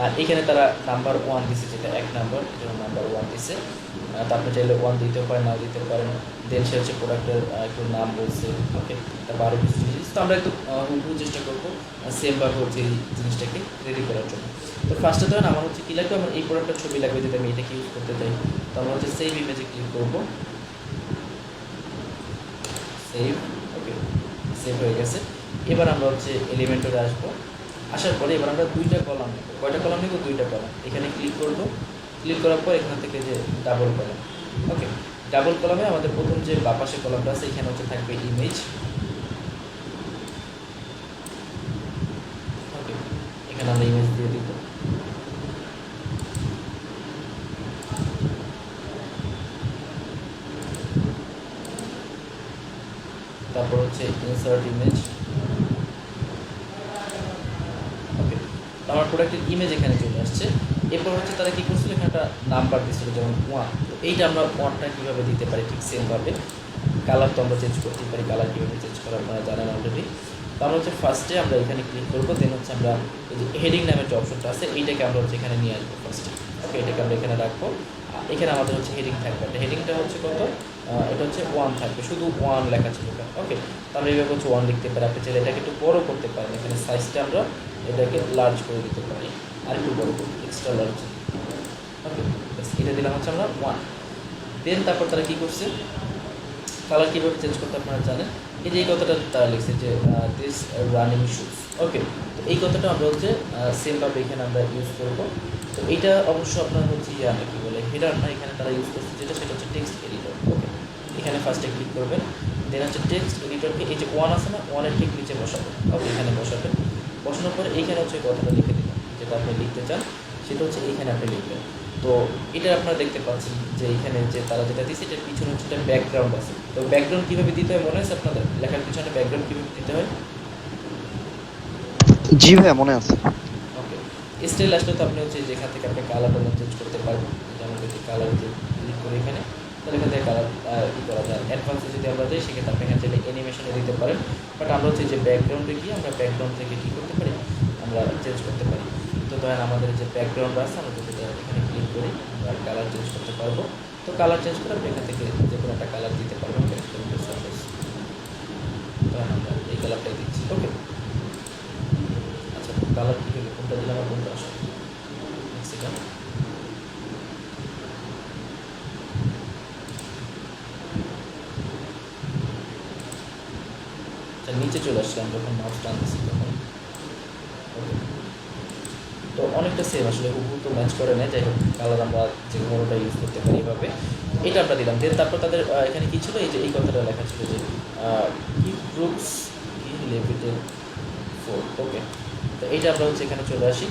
আর এখানে তারা নাম্বার 1 দিছে, যেটা 1 নাম্বার, এটা নাম্বার 1 দিছে। তারপরে চাইলে 1 দিতে পারে, নাও দিতে পারেন। দেন সে হচ্ছে প্রোডাক্টের একটু নাম বলছে। ওকে, তারপর আরও কিছু জিনিস। তো আমরা একটু হুবহু চেষ্টা করবো সেমভাবে হচ্ছে এই জিনিসটাকে রেডি করার জন্য। তো ফার্স্টে ধরেন আমার হচ্ছে কী লাগবে, আমার এই প্রোডাক্টের ছবি লাগবে যদি আমি এটাকে ইউজ করতে চাই। তো আমরা হচ্ছে সেভ ইমেজে ক্লিক করবো, সেভ। ওকে, সেভ হয়ে গেছে। এবার আমরা হচ্ছে এলিমেন্টরে আসবো, আসার পরে এবার আমরা দুইটা কলাম নেব। কয়টা কলাম নেব? দুইটা কলাম। এখানে ক্লিক করব, ক্লিক করার পর এখান থেকে যে ডাবল কলাম। ওকে, ডাবল কলামে আমাদের প্রথম যে বাঁ পাশে কলামটা আছে এখানে হচ্ছে থাকবে ইমেজ। ওকে, এখানে আমরা ইমেজ দিয়ে দিব। তারপর হচ্ছে ইনসার্ট ইমেজ। ওকে, আমার প্রোডাক্টের ইমেজ এখানে চলে আসছে। এরপর হচ্ছে তারা কী করছিল, এখানে একটা নাম্বার দিচ্ছিল যেমন 1। তো এইটা আমরা 1টা কীভাবে দিতে পারি, ঠিক সেমভাবে কালার তো আমরা চেঞ্জ করতে পারি। কালার কীভাবে চেঞ্জ করা আপনারা জানেন অলরেডি। তো আমরা হচ্ছে ফার্স্টে আমরা এখানে ক্লিক করবো, দেন হচ্ছে আমরা এই যে হেডিং নামের যে অপশনটা আছে এইটাকে আমরা হচ্ছে এখানে নিয়ে আসবো ফার্স্টে। ওকে, এটাকে আমরা এখানে রাখবো। এখানে আমাদের হচ্ছে হেডিং থাকবে, একটা হেডিংটা হচ্ছে কত, এটা হচ্ছে 1 থাকবে, শুধু 1 লেখা ছিল এখানে। ওকে, তো আমরা এইভাবে হচ্ছে 1 লিখতে পারি। আপনি চাইলে এটাকে একটু বড় করতে পারেন, এখানে সাইজটা আমরা এটাকে লার্জ করে দিতে পারি, আর একটু বড় করবো, এক্সট্রা লার্জ। ওকে, এটা দিলাম হচ্ছে আমরা 1। দেন তারপর তারা কী করছে, কালার কীভাবে চেঞ্জ করতে আপনারা জানেন। এই যে এই কথাটা তারা লিখছে যে দিস রানিং শুজ। ওকে, তো এই কথাটা আমরা হচ্ছে সেমভাবে এখানে আমরা ইউজ করবো। তো এইটা অবশ্য আপনার হচ্ছে না কী বলে হেডার না, এখানে তারা ইউজ করছে যেটা, সেটা হচ্ছে টেক্সট এডিটর। ওকে, এখানে ফার্স্টে ক্লিক করবেন, দেন হচ্ছে টেক্সট এডিটরকে এই যে 1 আছে না, 1-এর ঠিক নিচে বসাবেন। ওকে, এখানে বসাবেন, বসানোর পরে এইখানে হচ্ছে কথাটা লিখে দেবেন যেটা আপনি লিখতে চান, সেটা হচ্ছে এইখানে আপনি লিখবেন। তো এটা আপনারা দেখতে পাচ্ছেন যে এখানে যে তারা যেটা দিচ্ছে এটার পিছনে হচ্ছে একটা ব্যাকগ্রাউন্ড আছে। তো ব্যাকগ্রাউন্ড কীভাবে দিতে হয় মনে আছে আপনাদের, লেখার পিছনে ব্যাকগ্রাউন্ড কীভাবে দিতে হয়? জি ভাইয়া, মনে আছে। ওকে, স্টাইল আসলে তো আপনি হচ্ছে যেখান থেকে আপনি কালারটা চেঞ্জ করতে পারবেন। যেমন যদি কালার যে ক্লিক করি এখানে, তাহলে এখান থেকে কালার ই করা যায়। অ্যাডভান্সে যদি আমরা যাই সেক্ষেত্রে আপনি এখানে চাইলে অ্যানিমেশনে দিতে পারেন। বাট আমরা হচ্ছে যে ব্যাকগ্রাউন্ডে গিয়ে আমরা ব্যাকগ্রাউন্ড থেকে কী করতে পারি, আমরা চেঞ্জ করতে পারি। তো ধরেন আমাদের যে ব্যাকগ্রাউন্ড আছে আমরা যদি এখানে ক্লিক করি আমরা কালার চেঞ্জ করতে পারবো। তো কালার চেঞ্জ করে আপনি এখান থেকে যে কোনো একটা কালার দিতে পারবেন। সাপোজ ধরেন আমরা এই কালারটাই দিচ্ছি। ওকে, আচ্ছা, কালার কী হবে, কোনটা দিলে আমার কোনটা আসে, সেকেন্ড। আচ্ছা, নিচে চলে আসলাম যখন মাউস টানতেছি তখন। ওকে, তো অনেকটা সেম আসলে, হুবহু তো ম্যাচ করে না। যাই হোক, কালার আমরা যে কোনোটা ইউজ করতে পারি এভাবে। এটা আমরা দিলাম। দেন তারপর তাদের এখানে কী ছিল, এই যে এই কথাটা লেখা ছিল যে কি গ্রুপস কি লেভিটেড 4। ওকে, তো এইটা আমরা হচ্ছে এখানে চলে আসি।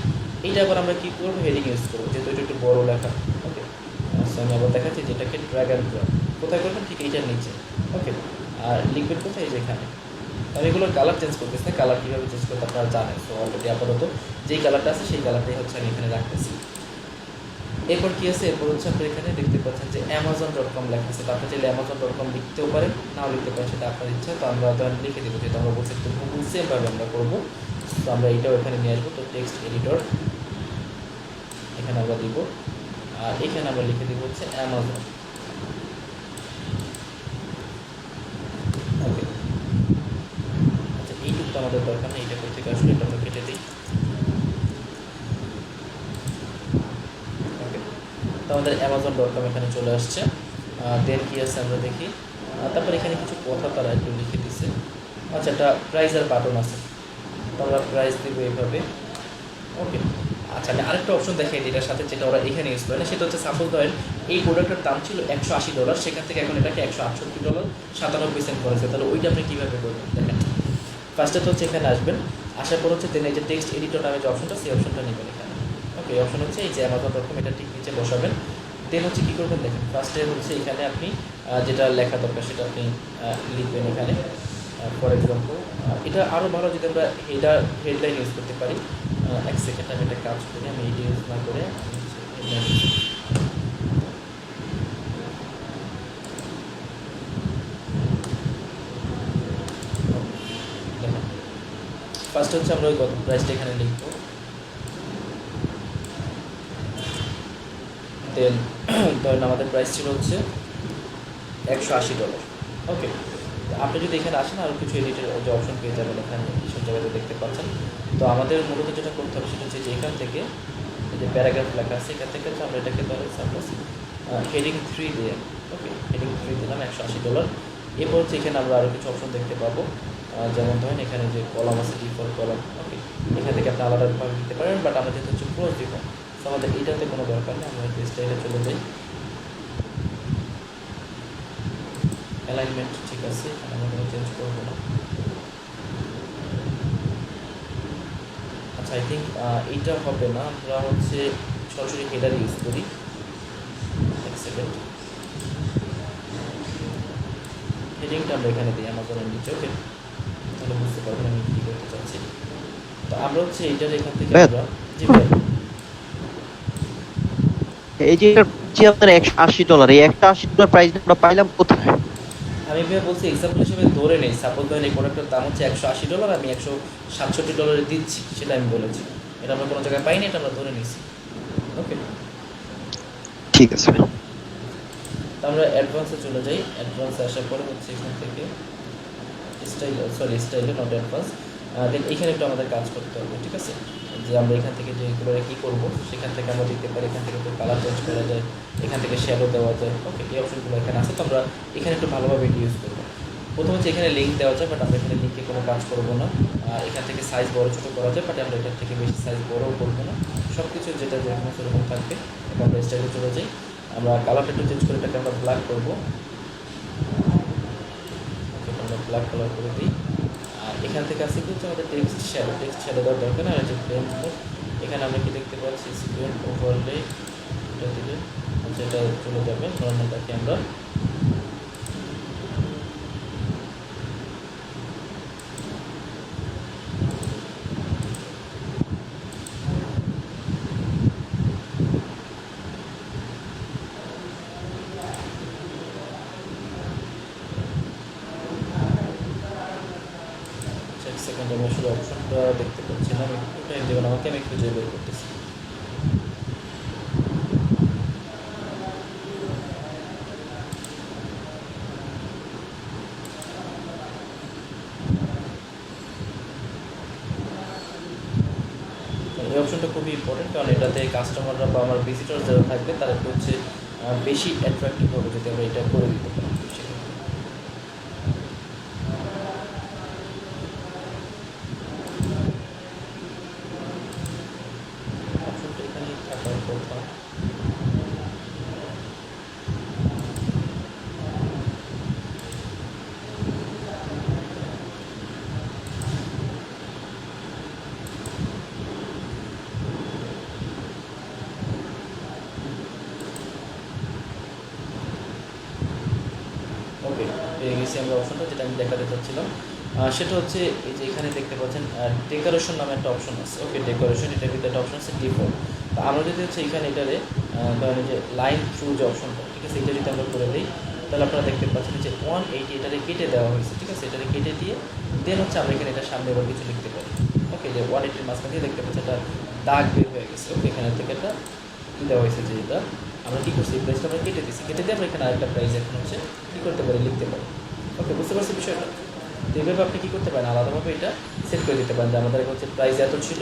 এইটা আবার আমরা কী করবো, হেডিং ইউজ করবো, যেহেতু এটা একটু বড়ো লেখা। ওকে, আমি আবার দেখাচ্ছি যেটাকে ড্র্যাগ অ্যান্ড ড্রপ কোথায় করবেন, ঠিক এইটার নিচে। ওকে, আর লিখবেন কোথায়, এই যে এখানে। আমি এগুলোর কালার চেঞ্জ করতেছি না, কালার কীভাবে চেঞ্জ করতে আপনারা জানেন। তো অলরেডি আপাতত যেই কালারটা আছে সেই কালারটাই হচ্ছে আমি এখানে রাখতেছি। এরপর কী আছে, এরপর হচ্ছে আপনি এখানে দেখতে পাচ্ছেন যে amazon.com লেখা আছে। তো আপনি চাইলে amazon.com লিখতেও পারেন, নাও লিখতে পারেন, সেটা আপনার ইচ্ছা। তো আমরা ধরেন লিখে দেবো, যেহেতু আমরা বলছি একটু হুবহু সেমভাবে আমরা করবো। তো আমরা এইটাও এখানে নিয়ে আসবো। তো টেক্সট এডিটর এখানে আমরা দিব, আর এখানে আমরা লিখে দিব হচ্ছে অ্যামাজন। ওকে, আচ্ছা, এইটুকু আমাদের দরকার নেই, এটা থেকে আসলে এটা আমরা কেটে দিই। ওকে, তো আমাদের amazon.com এখানে চলে আসছে। দেন কী আছে আমরা দেখি। তারপর এখানে কিছু কথা তারা একটু লিখে দিচ্ছে। আচ্ছা, একটা প্রাইজের বাটন আছে, তো আমরা প্রাইস দেবো এইভাবে। ওকে, আচ্ছা, আমি আরেকটা অপশন দেখাই এটার সাথে, যেটা ওরা এখানে ইউজ করে না। সেটা হচ্ছে সাপোজ ধরেন এই প্রোডাক্টের দাম ছিল $180, সেখান থেকে এখন এটাকে $168.97 করেছে। তাহলে ওইটা আপনি কীভাবে করবেন দেখেন। ফার্স্টে তো হচ্ছে এখানে আসবেন, আসার পর হচ্ছে দেন এই যে টেক্সট এডিটর নামে যে অপশনটা, সেই অপশনটা নেবেন এখানে। ওকে, এই অপশন হচ্ছে এই যে amazon.com, এটা ঠিক নিচে বসাবেন। দেন হচ্ছে কী করবেন দেখেন, ফার্স্টে হচ্ছে এখানে আপনি যেটা লেখা দরকার সেটা আপনি লিখবেন এখানে। ফর এক্সাম্পল এটা আরও ভালো যদি আমরা হেডলাইন ইউজ করতে পারি। এক সেকেন্ড আমি একটা কাজ করি, আমি এইটা ইউজ না করে ফার্স্ট হচ্ছে আমরা ওই কত প্রাইসটা এখানে লিখবো। দেন ধরেন আমাদের প্রাইস ছিল হচ্ছে $180। ওকে, আপনি যদি এখানে আসেন আরও কিছু এডিটের যে অপশন পেয়ে যাবেন এখানে সব জায়গাতে দেখতে পাচ্ছেন। তো আমাদের মূলত যেটা করতে হবে সেটা হচ্ছে যে এখান থেকে যে প্যারাগ্রাফ লেখা আছে এখান থেকে হচ্ছে আমরা এটাকে ধরে সাপোজ হেডিং 3 দিয়ে, ওকে হেডিং 3 দিলাম $180। এরপর হচ্ছে এখানে আমরা আরও কিছু অপশন দেখতে পাবো, যেমন ধরেন এখানে যে কলাম আছে ডিফল্ট কলাম, ওকে এখান থেকে আপনি আলাদাভাবে দিতে পারেন, বাট আমরা যেহেতু হচ্ছে ক্লোজ দিব তো আমাদের এইটাতে কোনো দরকার নেই। আমরা স্টাইলে চলে যাই, অ্যালাইনমেন্ট ঠিক আছে, এখানে আমরা কোনো চেঞ্জ করবো না। আচ্ছা, আই থিঙ্ক এইটা হবে না, আমরা হচ্ছে সরাসরি হেডার ইউজ করি। এক সেকেন্ড, হেডিংটা আমরা এখানে দিই অ্যামাজনের নিচে, ওকে তাহলে বুঝতে পারবেন আমি কী করতে চাচ্ছি। তো আমরা হচ্ছে এইটার এখান থেকে আমরা জি ভাই এই যে আপনার $180, এই $180 প্রাইস আমরা পাইলাম কোথায়? আমি ভাই বলছি এক্সাম্পল হিসেবে ধরে নেই, সাপোজ ধরেন এই প্রোডাক্টের দাম হচ্ছে $180, আমি $167 দিচ্ছি, সেটা আমি বলেছি। এটা আমরা কোনো জায়গায় পাইনি, এটা আমরা ধরে নিয়েছি। ওকে, ঠিক আছে। তো আমরা অ্যাডভান্সে চলে যাই। অ্যাডভান্সে আসার পরে হচ্ছে এখান থেকে স্টাইলে নট অ্যাডভান্স। দেন এখানে একটু আমাদের কাজ করতে হবে, ঠিক আছে, যে আমরা এখান থেকে যেগুলো কী করবো সেখান থেকে আমরা দেখতে পারি, এখান থেকে একটু কালার চেঞ্জ করা যায়, এখান থেকে শ্যাডো দেওয়া যায়। ওকে, এই অপশনগুলো এখানে আছে, তো আমরা এখানে একটু ভালোভাবে এটি ইউজ করবো। প্রথম হচ্ছে এখানে লিঙ্ক দেওয়া যায়, বাট আমরা এখানে লিঙ্কে কোনো কাজ করবো না। আর এখান থেকে সাইজ বড় ছোটো করা যায়, বাট আমরা এটার থেকে বেশি সাইজ বড়ও করবো না। সব কিছু যেটা যেরকম সেরকম থাকবে। এবং আমরা স্টাইলে চলে যাই, আমরা কালারটা একটু চেঞ্জ করে এটাকে আমরা ব্ল্যাক করবো। ওকে, আমরা ব্ল্যাক কালার করে দিই। আর এখান থেকে আসছে কি হচ্ছে আমাদের টেক্সট শ্যাডো দেওয়ার দরকার না, আর যে প্লেন মোড এখানে আমরা কি দেখতে পাচ্ছি স্ক্রিন ওভারলে, এটা দিলে আচ্ছা এটা চলে যাবে নর্মালটাকে আমরা সেকেন্ড, আমি আসলে অপশনটা দেখতে পাচ্ছি না, আমি একটু টাইম দেবেন আমাকে, আমি খুঁজে বের করতেছি। এই অপশনটা খুবই ইম্পর্টেন্ট, কারণ এটাতে কাস্টমাররা বা আমার ভিজিটর যারা থাকবে তারা একটু হচ্ছে বেশি অ্যাট্রাক্টিভ হবে যদি আমরা এটা করে দিতে পারি। অপশনটা এখানেই থাকার কথা। ওকে, পেয়ে গেছি আমরা অপশনটা, যেটা আমি দেখাতে চাচ্ছিলাম। সেটা হচ্ছে এই যে এখানে দেখতে পাচ্ছেন ডেকোরেশন নামে একটা অপশন আছে। ওকে, ডেকোরেশন, এটার ভিতরে একটা অপশন আছে ডিফল্ট। তো আমরা যদি হচ্ছে এখানে এটারে ধরেন যে লাইন থ্রু যে অপশনটা, ঠিক আছে, এটা যদি আমরা করে দিই তাহলে আপনারা দেখতে পাচ্ছেন যে 180 এটারে কেটে দেওয়া হয়েছে, ঠিক আছে, এটারে কেটে দিয়ে দেন হচ্ছে আমরা এখানে এটা সামনে আবার কিছু লিখতে পারি। ওকে, যে 180 মাঝখান দিয়ে দেখতে পাচ্ছি একটা দাগ বের হয়ে গেছে। ওকে, এখানে থেকে একটা দেওয়া হয়েছে যে এটা আমরা কী করছি, এই প্রাইসটা আমরা কেটে দিচ্ছি, কেটে দিয়ে আমরা এখানে আরেকটা প্রাইস এখন হচ্ছে কী করতে পারি, লিখতে পারি। ওকে, বুঝতে পারছি বিষয়টা। তো এইভাবে আপনি কী করতে পারেন, আলাদাভাবে এটা সেট করে দিতে পারেন যে আমাদের হচ্ছে প্রাইস এত ছিল,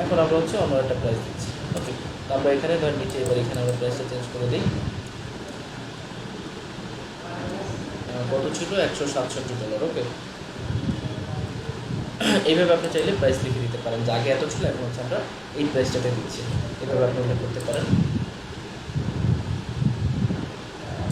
এখন আমরা হচ্ছে অন্য একটা প্রাইস দিচ্ছি। ওকে, তো আমরা এখানে ধর নিচে এবার এখানে আমরা প্রাইসটা চেঞ্জ করে দিই। কত ছিল, $167। ওকে, এইভাবে আপনি চাইলে প্রাইস লিখে দিতে পারেন যে আগে এত ছিল, এখন হচ্ছে আমরা এই প্রাইসটাতে দিচ্ছি। এভাবে আপনি উল্লেখ করতে পারেন।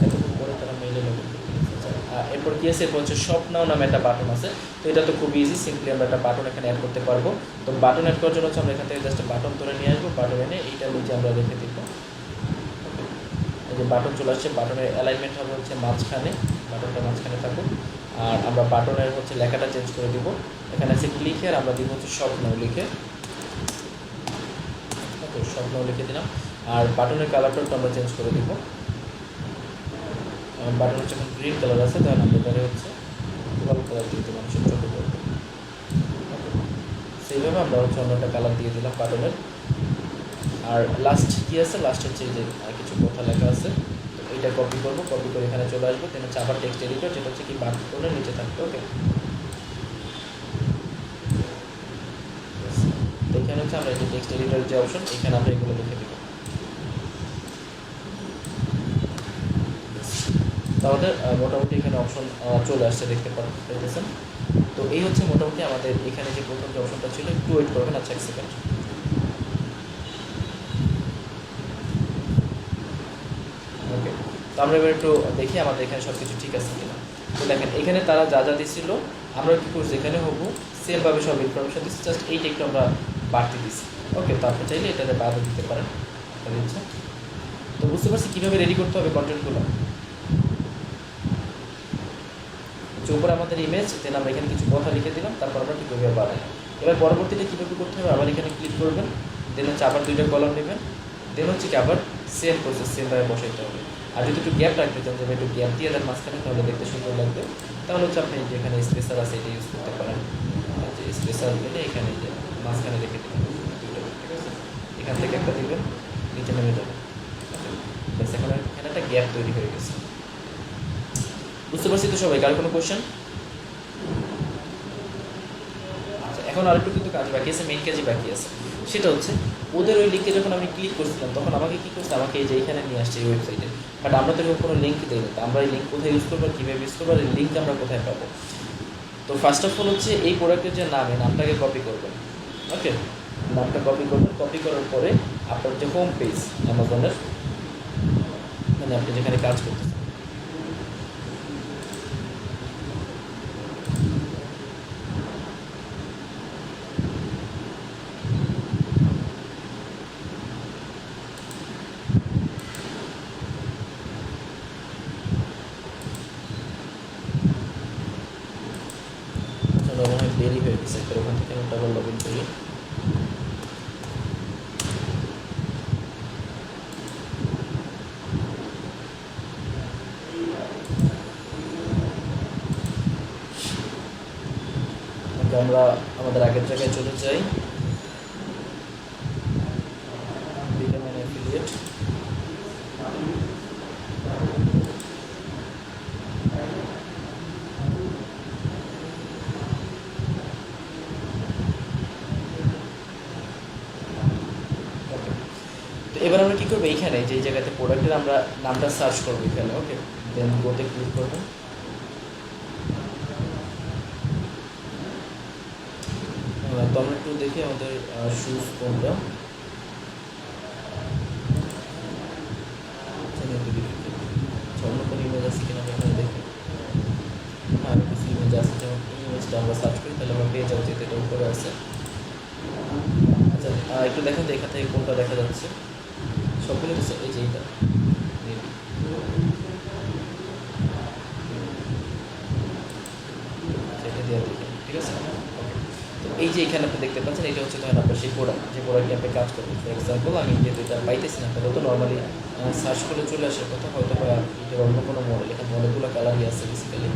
এতক্ষণ পরে তারা মেইলে লগ ইন করতে দিচ্ছে। এরপর কি আছে, এরপর হচ্ছে শপ নাও নামে একটা বাটন আছে। তো এটা তো খুব ইজি, সিম্পলি আমরা একটা বাটন এখানে অ্যাড করতে পারবো। তো বাটন অ্যাড করার জন্য হচ্ছে আমরা এখান থেকে জাস্ট বাটন ধরে নিয়ে আসবো, বাটন এনে এইটার নিচে আমরা রেখে দিব। এই যে বাটন চলে আসছে, বাটনের অ্যালাইনমেন্ট হবে হচ্ছে মাঝখানে, বাটনটা মাঝখানে থাকুক। আর আমরা বাটনের হচ্ছে লেখাটা চেঞ্জ করে দিব, এখানে আছে ক্লিক হিয়ার, আমরা দিব হচ্ছে স্বপ্ন লিখে, স্বপ্ন লিখে দিলাম। আর বাটনের কালারটা আমরা চেঞ্জ করে দিব, বাটন হচ্ছে এখন গ্রিন কালার আছে, তাহলে আমরা এবারে হচ্ছে লাল কালার দিয়ে দিব, মানুষের চোখে পড়বে। সেইভাবে আমরা হচ্ছে অন্য একটা কালার দিয়ে দিলাম বাটনের। আর লাস্ট কী আছে, লাস্ট হচ্ছে এই যে কিছু কথা লেখা আছে, তো এইটা কপি করবো, কপি করে এখানে চলে আসবো, দেন হচ্ছে আবার টেক্সট এডিটর, যেটা হচ্ছে কি বাটনের নিচে থাকবে। ওকে, তো এখানে হচ্ছে আমরা এই যে টেক্সট এডিটরের যে অপশন, এখানে আমরা এগুলো লিখে দিব। আমাদের মোটামুটি এখানে অপশন চলে আসছে, দেখতে পাচ্ছেন। তো এই হচ্ছে মোটামুটি আমাদের এখানে যে প্রথম যে অপশনটা ছিল, একটু ওয়েট করবেন, আচ্ছা 1 সেকেন্ড। ওকে, তো আমরা এবার একটু দেখি আমাদের এখানে সব কিছু ঠিক আছে কিনা। তো দেখেন এখানে তারা যা যা দিছিল আমরা কী করছি, এখানে হবো সেমভাবে সব ইনফরমেশন দিচ্ছি, জাস্ট এইটা একটু আমরা বাড়তি দিচ্ছি। ওকে, তো আপনি চাইলে এটাতে বাড়তে দিতে পারেন, দিচ্ছে। তো বুঝতে পারছি কীভাবে রেডি করতে হবে কন্টেন্টগুলো। উপরে আমাদের ইমেজ, দেন আমরা এখানে কিছু কথা লিখে দিলাম, তারপর আমরা কীভাবে বাড়াই। এবার পরবর্তীতে কীভাবে করতে হবে, আবার এখানে ক্লিক করবেন, দেন হচ্ছে আবার 2টা কলাম নেবেন, দেন হচ্ছে কি আবার সেম প্রসেস, সেমভাবে বসাইতে হবে। আর যদি একটু গ্যাপ রাখতে চান, যেভাবে একটু গ্যাপ দিয়ে দেন মাঝখানে, তাহলে দেখতে সুন্দর লাগবে। তাহলে হচ্ছে আপনি যেখানে স্পেসার আছে এটা ইউজ করতে পারেন, যে স্পেসার দিলে এখানে যে মাঝখানে রেখে দেবেন 2টা, ঠিক আছে। এখান থেকে একটা দিবেন, নিচে নেমে যাবেন, ব্যাস এখানে একটা গ্যাপ তৈরি হয়ে গেছে। বুঝতে পারছি তো সবাই? কার কোনো কোয়েশ্চেন? আচ্ছা, এখন আরেকটু কিন্তু কাজ বাকি আছে, মেইন কাজই বাকি আছে। সেটা হচ্ছে ওদের ওই লিঙ্কে যখন আমি ক্লিক করছিলাম, তখন আমাকে কী করছে, আমাকে এই যে এখানে নিয়ে আসছে এই ওয়েবসাইটে, বাট আমরা তো এরকম কোনো লিঙ্ক দিই না। আমরা এই লিঙ্ক কোথায় ইউজ করবো, কীভাবে ইউজ করবো, আর এই লিঙ্ক আমরা কোথায় পাবো? তো ফার্স্ট অফ অল হচ্ছে এই প্রোডাক্টের যে নাম, এই নামটাকে কপি করবেন। ওকে, নামটা কপি করবেন, কপি করার পরে আপনার যে হোম পেজ অ্যামাজনের, মানে আপনি যেখানে কাজ করতেছেন, মনে হয় দেরি হয়ে গেছে, তো ওখান থেকে আমি ডাবল লগ ইন করি। আমরা আমাদের আগের জায়গায় চলে যাই, বিটামিন অ্যাফিলিয়েট। তো এবার আমরা কী করবো, এইখানে যে জায়গাতে প্রোডাক্টের আমরা নামটা সার্চ করবো এখানে। ওকে, দেন গোতে ক্লিক করবো। তো আমরা একটু দেখি আমাদের শুজ কোনটা, অন্য কোনো ইমেজ আছে কিনা আমরা এখানে দেখি। আর কিছু ইমেজ আছে, যেমন এই ইমেজটা আমরা সার্চ করি, তাহলে আমরা পেয়ে যাবো যেহেতু এটা উপরে আছে। আচ্ছা, একটু দেখেন তো এখান থেকে কোনটা দেখা যাচ্ছে, সবগুলো এই যে এইটা সেটা দিয়ে দেখেন, ঠিক আছে। তো এই যে এখানে আপনি দেখতে পাচ্ছেন, এটা হচ্ছে ধরেন আপনার সেই প্রোডাক্ট, যে প্রোডাক্টে আপনি কাজ করবেন। ফর এক্সাম্পল আমি যেহেতু এটা পাইতেছি না, তাহলে তো নর্মালি সার্চ করে চলে আসার কথা, হয়তো বা এটার অন্য কোনো মডেল, এখানে মডেলগুলো কালারই আছে বেসিক্যালি,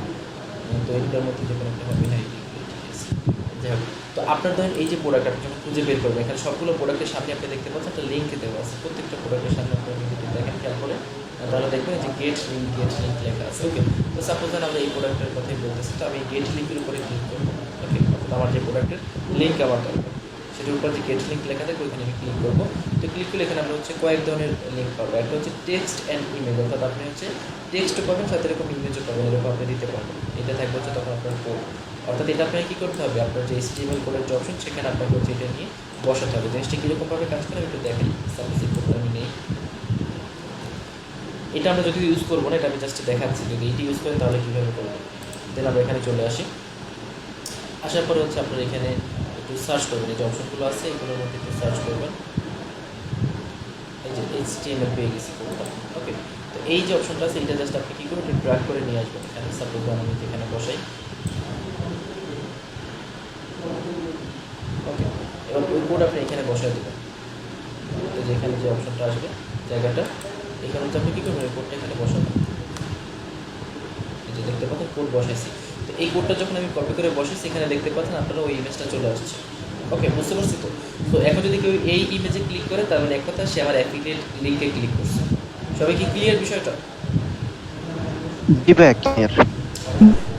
তো এইটার মধ্যে যে কোনো একটা হবে না, ঠিক আছে। যাই হোক, তো আপনার ধরেন এই যে প্রোডাক্ট আপনি যখন খুঁজে বের করবেন, এখানে সবগুলো প্রোডাক্টের সামনে আপনি দেখতে পাচ্ছেন একটা লিঙ্ক দেওয়া আছে, প্রত্যেকটা প্রোডাক্টের সামনে আপনি যদি দেখেন খেয়াল করে, তাহলে দেখবেন যে গেট লিঙ্ক লেখা আছে। ওকে, তো সাপোজ ধরেন আমরা এই প্রোডাক্টের কথাই বলতেছি, তো আমি গেট লিঙ্কের উপরে ক্লিক করবো। ওকে, অর্থাৎ আমার যে প্রোডাক্টের লিঙ্ক আমার দরকার, সেটার উপর যে গেট লিঙ্ক লেখা থাকে ওইখানে আমি ক্লিক করবো। তো ক্লিক করলে এখানে আমরা হচ্ছে কয়েক ধরনের লিঙ্ক পাবো। একটা হচ্ছে টেক্সট অ্যান্ড ইমেজ, অর্থাৎ আপনি হচ্ছে টেক্সটও পাবেন, সাথে এরকম ইমেজও পাবেন, এরকম আপনি দিতে পারবেন। এটা থাকবে হচ্ছে তখন আপনার কোড, অর্থাৎ এটা আপনাকে কী করতে হবে, আপনার যে HTML কোডের যে অপশন, সেখানে আপনাকে হচ্ছে এটা নিয়ে বসাতে হবে। জিনিসটা কীরকমভাবে কাজ করে একটু দেখাই। সাপোজ এই কোডটা আমি নেই, এটা আমরা যদি ইউজ করবো না, এটা আমি জাস্ট দেখাচ্ছি, যদি এইটি ইউজ করেন তাহলে কীভাবে করবেন। দেন আমরা এখানে চলে আসি, আসার পরে হচ্ছে আপনার এখানে একটু সার্চ করবেন, এই যে অপশনগুলো আছে এগুলোর মধ্যে একটু সার্চ করবেন। এই যে যে HTML পেয়ে গেছি কোডটা। ওকে, তো এই যে অপশনটা আছে এটা জাস্ট আপনি কী করবেন, একটু ড্র্যাগ করে নিয়ে আসবেন এখানে। সাপোজ আমি এখানে বসাই, ওকে, এবার ওই কোড আপনি এখানে বসায় দেবেন। তো যেখানে যে অপশনটা আসবে জায়গাটা, এখানে হচ্ছে আপনি কী করবেন, এই কোডটা এখানে বসাবেন। এই যে দেখতে পাচ্ছেন কোড বসাইছি। তো এই কোডটা যখন আমি কপি করে বসাইছি এখানে দেখতে পাচ্ছেন আপনারা ওই ইমেজটা চলে আসছে। ওকে, বুঝতে পারছি তো। তো এখন যদি কেউ এই ইমেজে ক্লিক করে তার মানে এক কথা সে আমার অ্যাফিলিয়েট লিঙ্কে ক্লিক করছে। সবাই কি ক্লিয়ার বিষয়টা? জি ভাইয়া ক্লিয়ার।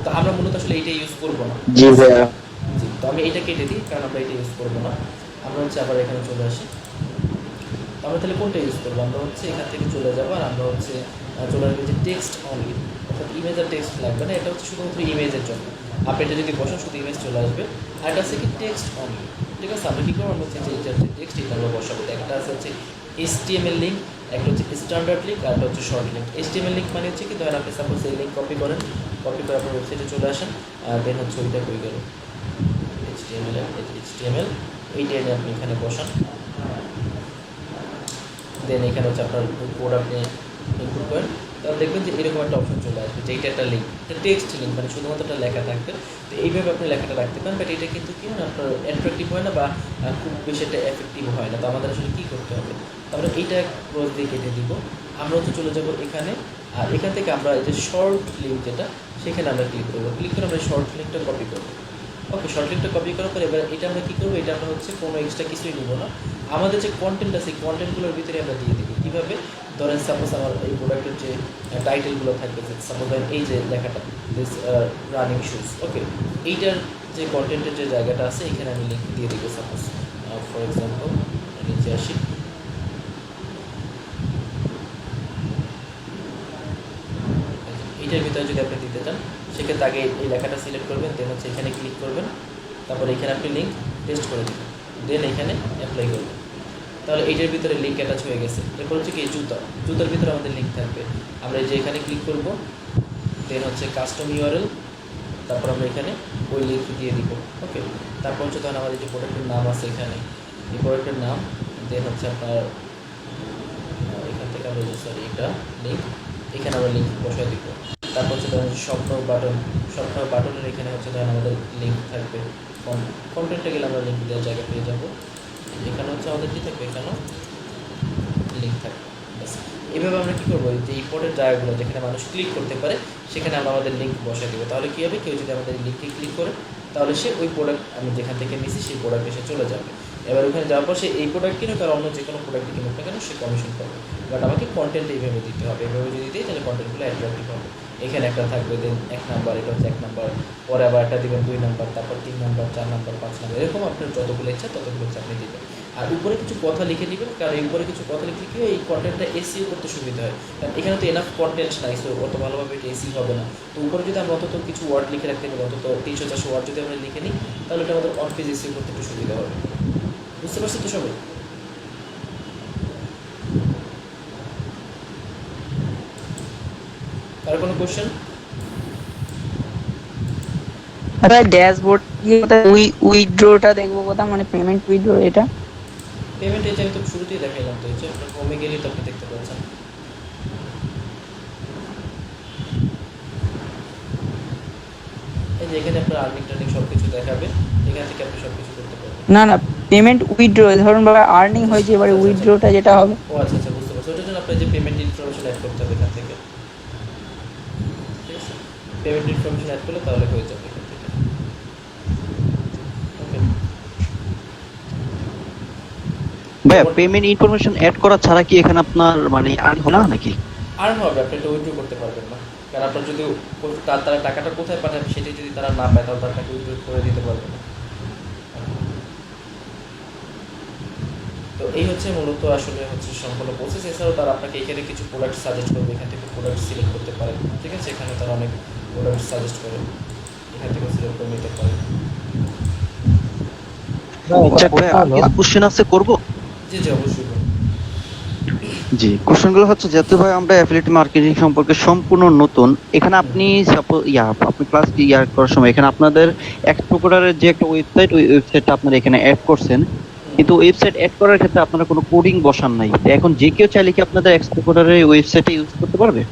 তো আমরা মূলত আসলে এইটা ইউজ করবো না। জি ভাইয়া। জি, তো আমি এটা কেটে দিই কারণ আমরা এটা ইউজ করবো না। আমরা হচ্ছে আবার এখানে চলে আসি। তো আমরা তাহলে কোনটা ইউজ করবো, আমরা হচ্ছে এখান থেকে চলে যাবো আর আমরা হচ্ছে চলে আসবে যে টেক্সট অনলি, অর্থাৎ ইমেজ আর টেক্সট লাগবে না, এটা হচ্ছে শুধুমাত্র ইমেজের জন্য। আপনি এটা যদি বসান শুধু ইমেজ চলে আসবে। আর এটা হচ্ছে কি টেক্সট অনলি, ঠিক আছে। আমরা কী করবো, আমরা হচ্ছে যে এটা হচ্ছে টেক্সট, এটা আমরা বসাবো। একটা আছে হচ্ছে HTML লিঙ্ক, একটা হচ্ছে স্ট্যান্ডার্ড লিঙ্ক, আর একটা হচ্ছে শর্ট লিঙ্ক। HTML লিঙ্ক মানে হচ্ছে কি, ধরেন আপনি সাপোজ এই লিঙ্ক কপি করেন, কপি করে আপনার ওয়েবসাইটে চলে আসেন, দেন হচ্ছে ওইটা হয়ে গেল HTML, এইটা এনে আপনি এখানে বসান। দেন এখানে হচ্ছে আপনার কোড আপনি ইনপুট করেন, তাহলে দেখবেন যে এরকম একটা অপশন চলে আসবে যে এইটা একটা লিঙ্ক, একটা টেক্সট লিঙ্ক, মানে শুধুমাত্র একটা লেখা থাকবে। তো এইভাবে আপনি লেখাটা রাখতে পারেন, বাট এটা কিন্তু কি হয় আপনার অ্যাট্রাকটিভ হয় না বা খুব বেশি একটা এফেক্টিভ হয় না। তো আমাদের আসলে কী করতে হবে, তাহলে এইটা ক্রস দিয়ে কেটে দিব। আমরা হচ্ছে চলে যাব এখানে, আর এখান থেকে আমরা এই যে শর্ট লিঙ্ক যেটা, সেখানে আমরা ক্লিক করবো। ক্লিক করে আমরা শর্ট লিঙ্কটা কপি করবো। ওকে, শর্ট লিঙ্কটা কপি করার পর এবার এটা আমরা কী করবো, এটা আমরা হচ্ছে কোনো এক্সট্রা কিছুই নিব না। আমাদের যে কন্টেন্ট আছে এই কন্টেন্টগুলোর ভিতরে আমরা দিয়ে দেবো। কীভাবে, ধরেন সাপোজ আমার এই প্রোডাক্টের যে টাইটেলগুলো থাকবে, সাপোজ ধরেন এই যে লেখাটা দিস রানিং শুজ, ওকে, এইটার যে কন্টেন্টের যে জায়গাটা আছে এখানে আমি লিঙ্ক দিয়ে দিব। সাপোজ ফর এক্সাম্পল নিচে আসি, এইটার ভিতরে যদি আপনি দিতে চান সেক্ষেত্রে আগে এই লেখাটা সিলেক্ট করবেন, দেন হচ্ছে এখানে ক্লিক করবেন, তারপর এখানে আপনি লিঙ্ক পেস্ট করে দেবেন, দেন এখানে অ্যাপ্লাই করবেন। তাহলে এইটার ভিতরে লিঙ্ক অ্যাটাচ হয়ে গেছে। এরপর হচ্ছে কি জুতার ভিতরে আমাদের লিঙ্ক থাকবে। আমরা এই যে এখানে ক্লিক করব, দেন হচ্ছে কাস্টম ইউআরএল, তারপর আমরা এখানে ওই লিঙ্ক দিয়ে দিব। ওকে, তারপর হচ্ছে তখন আমাদের যে প্রোডাক্টের নাম আছে এখানে, এই প্রোডাক্টের নাম, দেন হচ্ছে আপনার এখান থেকে আমরা সরি এটা লিঙ্ক, এখানে আমরা লিঙ্ক বসাই দিব। তারপর হচ্ছে ধরেন স্বপ্ন বাটনের এখানে হচ্ছে ধরেন আমাদের লিঙ্ক থাকবে। কন্টেন্টে গেলে আমরা লিঙ্ক দেওয়ার জায়গা পেয়ে যাবো। এখানে হচ্ছে আমাদের কী থাকবে, এখানেও লিঙ্ক থাকবে। ব্যাস, এইভাবে আমরা কী করবো, যে ইম্পর্টেন্ট জায়গাগুলো যেখানে মানুষ ক্লিক করতে পারে সেখানে আমরা আমাদের লিঙ্ক বসাই দেবো। তাহলে কী হবে, কেউ যদি আমাদের লিঙ্কে ক্লিক করে তাহলে সে ওই প্রোডাক্ট আমি যেখান থেকে নিয়েছি সেই প্রোডাক্টে সে চলে যাবে। এবার ওখানে যাওয়ার পর সে এই প্রোডাক্ট কিনুক আর অন্য যে কোনো প্রোডাক্টে কিনুক না কেন সে কমিশন পাবে। বাট আমাকে কন্টেন্ট এইভাবে দিতে হবে, এইভাবে যদি দিই তাহলে কন্টেন্টগুলো অ্যাট্রাক্টিভ হবে। এখানে একটা থাকবে, দেন 1 নাম্বার, এটা হচ্ছে 1 নাম্বার, পরে আবার একটা দেবেন 2 নাম্বার, তারপর 3 নাম্বার, 4 নাম্বার, 5 নাম্বার, এরকম আপনার যতগুলো ইচ্ছা ততগুলো হচ্ছে আপনি দেবেন। আর উপরে কিছু কথা লিখে নেবেন, কারণ এই উপরে কিছু কথা লিখলে কি হয়, এই কন্টেন্টটা এসইও করতে সুবিধা হয়। কারণ এখানে তো এনাফ কন্টেন্ট নাই, সো অত ভালোভাবে এটা এসি হবে না। তো উপরে যদি আমরা অন্তত কিছু ওয়ার্ড লিখে রাখতে পারি, অন্তত 300-400 ওয়ার্ড যদি আমরা লিখে নিই তাহলে এটা আমাদের অন পেজ এসইও করতে একটু সুবিধা হবে। বুঝতে পারছি তো সবাই? আর কোনো কোশ্চেন? আচ্ছা, ড্যাশবোর্ড গিয়ে কোথায় উইথড্রটা দেখবো কোথায়, মানে পেমেন্ট উইথড্র এটা? পেমেন্ট এই যে আমি তো শুরুতেই দেখাইলাম, তো এই যে আপনার হোমে গেলেই তো আপনি দেখতে পাচ্ছেন। এই যে এখানে আপনার আর্নিং টার্নিং সব কিছু দেখাবে, এখান থেকে আপনি সব কিছু করতে পারবেন। না পেমেন্ট উইথড্র, ধরুন বা আর্নিং হয়েছে, এবারে উইথড্রটা যেটা হবে। ও আচ্ছা আচ্ছা, বুঝতে পারছি। ওটার জন্য আপনার যে পেমেন্ট ইনফরমেশন অ্যাড করতে হবে এখান থেকে, ঠিক আছে? পেমেন্ট ইনফরমেশন অ্যাড করলে তাহলে হয়ে যাবে এখান থেকে। ওকে, ভাইয়া পেমেন্ট ইনফরমেশন অ্যাড করা ছাড়া কি এখানে আপনার মানে আর্ন হবে না নাকি? আর হবে, আপনি এটা উইথড্র করতে পারবেন না, কারণ আপনার যদি তারা টাকাটা কোথায় পাঠাবে সেটা যদি তারা না পায় তাহলে তার টাকা উইথড্র করে দিতে পারবে না। তো এই হচ্ছে মূলত আসলে হচ্ছে সম্পূর্ণ প্রসেস। এছাড়াও তারা আপনাকে এখানে কিছু প্রোডাক্ট সাজেস্ট করবে, এখান থেকে প্রোডাক্ট সিলেক্ট করতে পারেন, ঠিক আছে? এখানে তারা অনেক প্রোডাক্ট সাজেস্ট করে, এখান থেকে সিলেক্ট করে নিতে পারেন। আচ্ছা ভাইয়া, আমি কিছু কোশ্চেন আছে করব? জি জি, অবশ্যই করুন। জি, কোশ্চেনগুলো হচ্ছে যেহেতু ভাই আমরা অ্যাফিলিয়েট মার্কেটিং সম্পর্কে সম্পূর্ণ নতুন, এখানে আপনি সাপোজ আপনি ক্লাস করার সময় এখানে আপনাদের এক প্রকারের যে একটা ওয়েবসাইট, ওই ওয়েবসাইটটা আপনারা এখানে অ্যাড করছেন, কিন্তু ওয়েবসাইট অ্যাড করার ক্ষেত্রে আপনারা কোনো কোডিং বসান নাই। তো এখন যে কেউ চাইলে কি আপনাদের এক্সপোর্টারের ওয়েবসাইটে ইউজ করতে পারবে?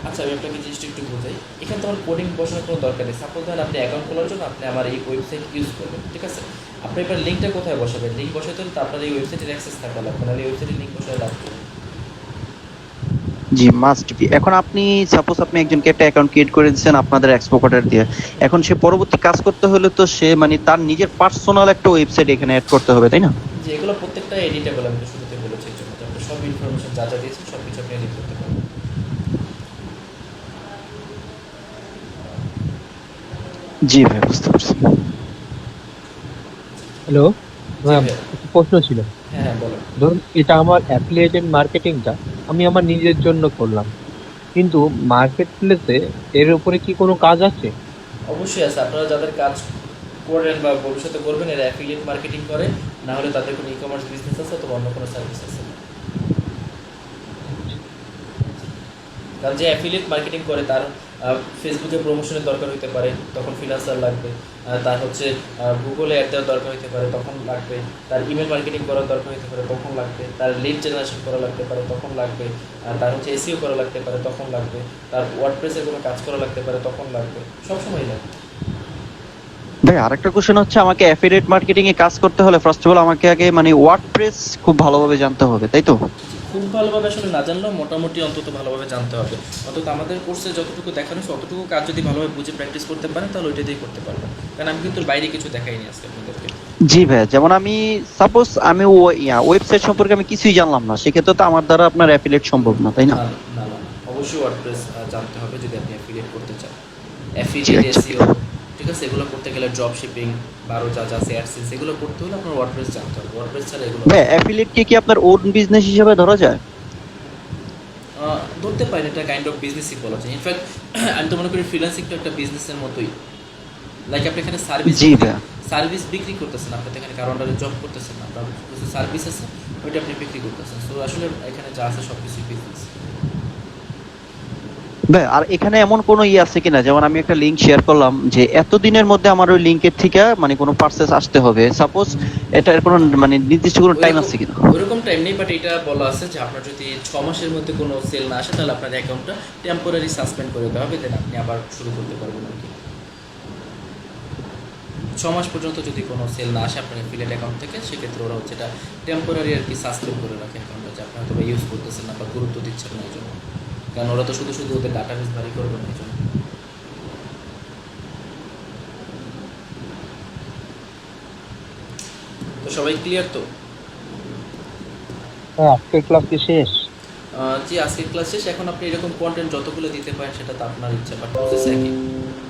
আচ্ছা, আমি আপনাকে জিনিসটা একটু বোঝাই। এখানে তো আমার কোডিং বসানোর কোনো দরকার নেই। সাপোজ ধরেন আপনি অ্যাকাউন্ট খোলার জন্য আপনি আমার এই ওয়েবসাইট ইউজ করবেন, ঠিক আছে? আপনি এবার লিঙ্কটা কোথায় বসাবেন? লিঙ্ক বসাতে হলে তো আপনার এই ওয়েবসাইটের অ্যাক্সেস থাকা লাগবে, নাহলে এই ওয়েবসাইটের লিঙ্ক বসাতে লাগবে। জি, মাস্ট বি। এখন আপনি সাপোজ আপনি একজনকে একটা অ্যাকাউন্ট ক্রিয়েট করে দিচ্ছেন আপনাদের এক্সপোর্টার দিয়ে, এখন সে পরবর্তী কাজ করতে হলে তো সে মানে তার নিজের পার্সোনাল একটা ওয়েবসাইট এখানে অ্যাড করতে হবে, তাই না? যে এগুলো প্রত্যেকটা এডিটেবল, আমি তো শুরুতে বলেছি এই জন্য যে আপনি সব ইনফরমেশন যা যা দিয়েছেন সব কিছু আপনি এডিট করতে পারবেন। জি ভাই, বুঝতে পারছি। হ্যালো জি ভাইয়া। একটা প্রশ্ন ছিল। হ্যাঁ হ্যাঁ, বলেন। ধরুন এটা আমার অ্যাফিলিয়েটেড মার্কেটিংটা আমি আমার নিজের জন্য করলাম, কিন্তু মার্কেট প্লেসে এর উপরে কি কোনো কাজ আছে? অবশ্যই আছে। আপনারা যাদের কাজ করেন বা ভবিষ্যতে করবেন এরা অ্যাফিলিয়েট মার্কেটিং করে, না হলে তাদের কোনো ই কমার্স বিজনেস আছে অথবা অন্য কোনো সার্ভিস আছে। কারণ যে অ্যাফিলিয়েট মার্কেটিং করে তার ফেসবুকে প্রমোশনের দরকার হতে পারে, তখন ফিনান্সার লাগবে। তার হচ্ছে গুগলে অ্যাড দেওয়ার দরকার হতে পারে, তখন লাগবে। তার ইমেল মার্কেটিং করার দরকার হতে পারে, তখন লাগবে। তার লিড জেনারেশন করা লাগতে পারে, তখন লাগবে। তার হচ্ছে এসইও করা লাগতে পারে, তখন লাগবে। তার ওয়ার্ডপ্রেসের কোনো কাজ করা লাগতে পারে, তখন লাগবে। সবসময় লাগবে। ভাই আরেকটা কোশ্চেন হচ্ছে, আমাকে অ্যাফিলিয়েট মার্কেটিং এ কাজ করতে হলে ফার্স্ট অফ অল আমাকে আগে মানে ওয়ার্ডপ্রেস খুব ভালোভাবে জানতে হবে, তাই তো? খুব ভালোভাবে আসলে না জানলেও মোটামুটি অন্তত ভালোভাবে জানতে হবে। অন্তত আমাদের কোর্সে যতটুকু দেখানো হয়েছে অতটুকু কাজ যদি ভালোভাবে বুঝে প্র্যাকটিস করতে পারেন তাহলে ওইটা দিয়েই করতে পারবেন। কারণ আমি কিন্তু বাইরে কিছু দেখাইনি আজকে আপনাদেরকে। জি ভাই, যেমন আমি সাপোজ আমি ওয়েবসাইট সম্পর্কে আমি কিছুই জানলাম না, সেক্ষেত্রে তো আমার দ্বারা আপনার অ্যাফিলিয়েট সম্ভব না, তাই না? না না না, অবশ্যই ওয়ার্ডপ্রেস জানতে হবে যদি আপনি অ্যাফিলিয়েট করতে চান। অ্যাফিলিয়েট এসইও, ঠিক আছে, এগুলো করতে গেলে ড্রপ শিপিং বারো যা যা আছে অ্যাডসেন্স, এগুলো করতে হলে আপনার ওয়ার্ডপ্রেস জানতে হবে। ওয়ার্ডপ্রেস ছাড়া এগুলো ভাই অ্যাফিলিয়েট কি আপনার ওন বিজনেস হিসেবে ধরা যায়? ধরতে পারেন, এটা কাইন্ড অফ বিজনেসই বলা যায়। ইনফ্যাক্ট আমি তো মনে করি ফ্রিল্যান্সিংটা একটা বিজনেসের মতোই। লাইক আপনি এখানে জি ভাই। সার্ভিস বিক্রি করতেছেন, আপনি তো এখানে কারো আন্ডারে জব করতেছেন না, আপনার কিছু সার্ভিস আছে ওইটা আপনি বিক্রি করতেছেন। সো আসলে এখানে যা আছে সব কিছুই বিজনেস। ভাই আর এখানে এমন কোনো আছে কিনা, যেমন আমি একটা লিংক শেয়ার করলাম যে এত দিনের মধ্যে আমার ওই লিংকের থেকে মানে কোনো পারচেজ আসতে হবে, সাপোজ এটার কোনো মানে নির্দিষ্ট কোনো টাইম আছে কিনা? ওইরকম টাইম নেই, বাট এটা বলা আছে যে আপনার যদি 6 মাসের মধ্যে কোনো সেল না আসে তাহলে আপনার অ্যাকাউন্টটা টেম্পোরারি সাসপেন্ড করে দেওয়া হবে, দেন আপনি আবার শুরু করতে পারবেন আর কি। 6 মাস পর্যন্ত যদি কোনো সেল না আসে আপনার অ্যাফিলিয়েট অ্যাকাউন্ট থেকে, সেক্ষেত্রে ওরা হচ্ছে এটা টেম্পোরারি আর কি সাসপেন্ড করে রাখে অ্যাকাউন্টটা, যে আপনি হয়তো ইউজ করতেছেন না বা গুরুত্ব দিচ্ছেন না এই জন্য। কারণ ওরা তো শুধু শুধু ওদের ডাটাবেস ভারী করবে না এই জন্য। তো সবাই ক্লিয়ার তো? হ্যাঁ, আজকের ক্লাস কি শেষ? জি, আজকের ক্লাস শেষ। এখন আপনি এরকম কন্টেন্ট যতগুলো দিতে পারেন সেটা তো আপনার ইচ্ছা, বাট প্রসেস একই।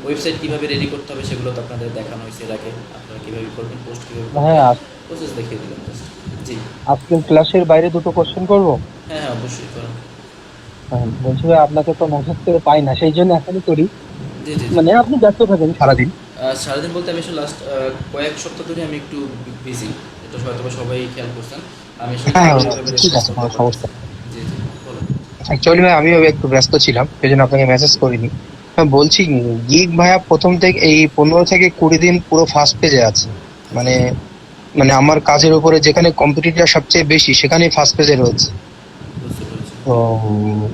ওয়েবসাইট কীভাবে রেডি করতে হবে সেগুলো তো আপনাদের দেখানো হয়েছে এর আগে। আপনারা কীভাবে করবেন, পোস্ট কীভাবে হ্যাঁ, প্রসেস দেখিয়ে দিলাম জাস্ট। জি আজকের ক্লাসের বাইরে দুটো কোশ্চেন করবো। হ্যাঁ হ্যাঁ, অবশ্যই করুন। হ্যাঁ, বলছি ভাই আপনাকে তো মেসেজ করে পাই না, সেই জন্য এখনই করি। জি জি জি। মানে আপনি ব্যস্ত থাকেন সারাদিন। সারাদিন বলতে আমি আসলে লাস্ট কয়েক সপ্তাহ ধরে আমি একটু বিজি, এটা হয়তো সবাই খেয়াল করছেন। আমি আসলে হ্যাঁ, ওইভাবে ঠিক response আছে, করতে কোনো পারছি সমস্যা না। জি জি, বলুন। অ্যাকচুয়ালি ভাই আমিও একটু ব্যস্ত ছিলাম, সেই জন্য আপনাকে মেসেজ করিনি। বলছি গিগ ভাইয়া প্রথম থেকে এই 15 থেকে 20 দিন পুরো ফার্স্ট পেজে আছে। মানে মানে আমার কাজের উপরে যেখানে কম্পিটিটর সবচেয়ে বেশি সেখানেই ফার্স্ট পেজে রয়েছে। বুঝতে পেরেছি। তো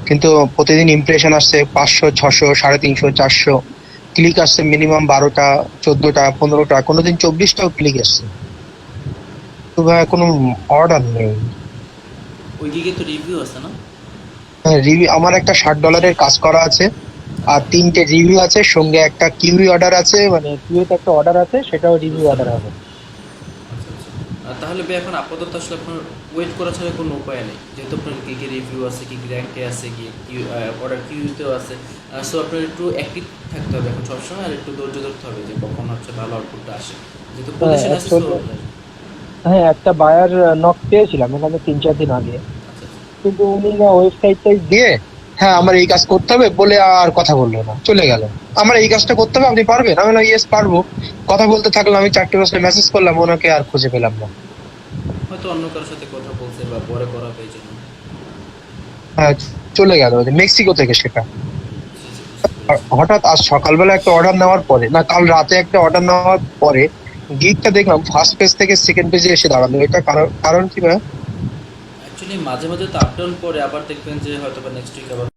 কিন্তু প্রতিদিন ইমপ্রেশন আসছে 500, 600, 350, 400 ক্লিক আসছে মিনিমাম 12টা, 14টা, 15টা, কোনোদিন 24টাও ক্লিক আসছে। তো ভাই কোনো অর্ডার নেই। ওই গিগে তো রিভিউ আছে না? হ্যাঁ, রিভিউ আমার একটা $60 কাজ করা আছে, আর 3টে রিভিউ আছে, সঙ্গে একটা কিউই অর্ডার আছে, মানে কিউতে একটা অর্ডার আছে, সেটাও রিভিউ অর্ডার হবে। আচ্ছা আচ্ছা। তাহলে ভাই এখন আপাতত আসলে আপনার ওয়েট করা ছাড়া কোনো উপায় নেই, যেহেতু আপনার গিগে রিভিউ আছে, গিগ র্যাঙ্কে আছে, গিয়ে অর্ডার কিউতেও আছে। সো আপনার একটু অ্যাক্টিভ থাকতে হবে এখন সবসময়, আর একটু ধৈর্য ধরতে হবে যে কখন হচ্ছে ভালো আউটপুটটা আসে, যেহেতু পজিশন আছে। হ্যাঁ, একটা বায়ার নক পেয়েছিলাম এখানে 3-4 দিন আগে, আচ্ছা আচ্ছা। কিন্তু উনি না ওয়েবসাইটটাই দিয়ে হ্যাঁ আমার এই কাজ করতে হবে বলে আর কথা বললো না, চলে গেল। আমার এই কাজটা করতে হবে, আপনি পারবেন? আমি বললাম ইয়েস পারবো। কথা বলতে থাকলাম, আমি 4টে মেসেজ করলাম, ওনাকে আর খুঁজে পেলাম না। হয়তো অন্য কারোর সাথে কথা বলছে বা পরে করা এই জন্য। হ্যাঁ, চলে গেল, মেক্সিকো থেকে সেটা। জি জি, বুঝতে আর পেরেছি। হঠাৎ আজ সকালবেলা একটা অর্ডার নেওয়ার পরে, না কাল রাতে একটা অর্ডার নেওয়ার পরে গিগটা দেখলাম ফার্স্ট পেজ থেকে সেকেন্ড পেজে এসে দাঁড়ালো, এটা কারণ কারণ কি ভাই? অ্যাকচুয়ালি মাঝে মাঝে তো আপ ডাউন করে, আবার দেখবেন যে হয়তো বা নেক্সট উইক আবার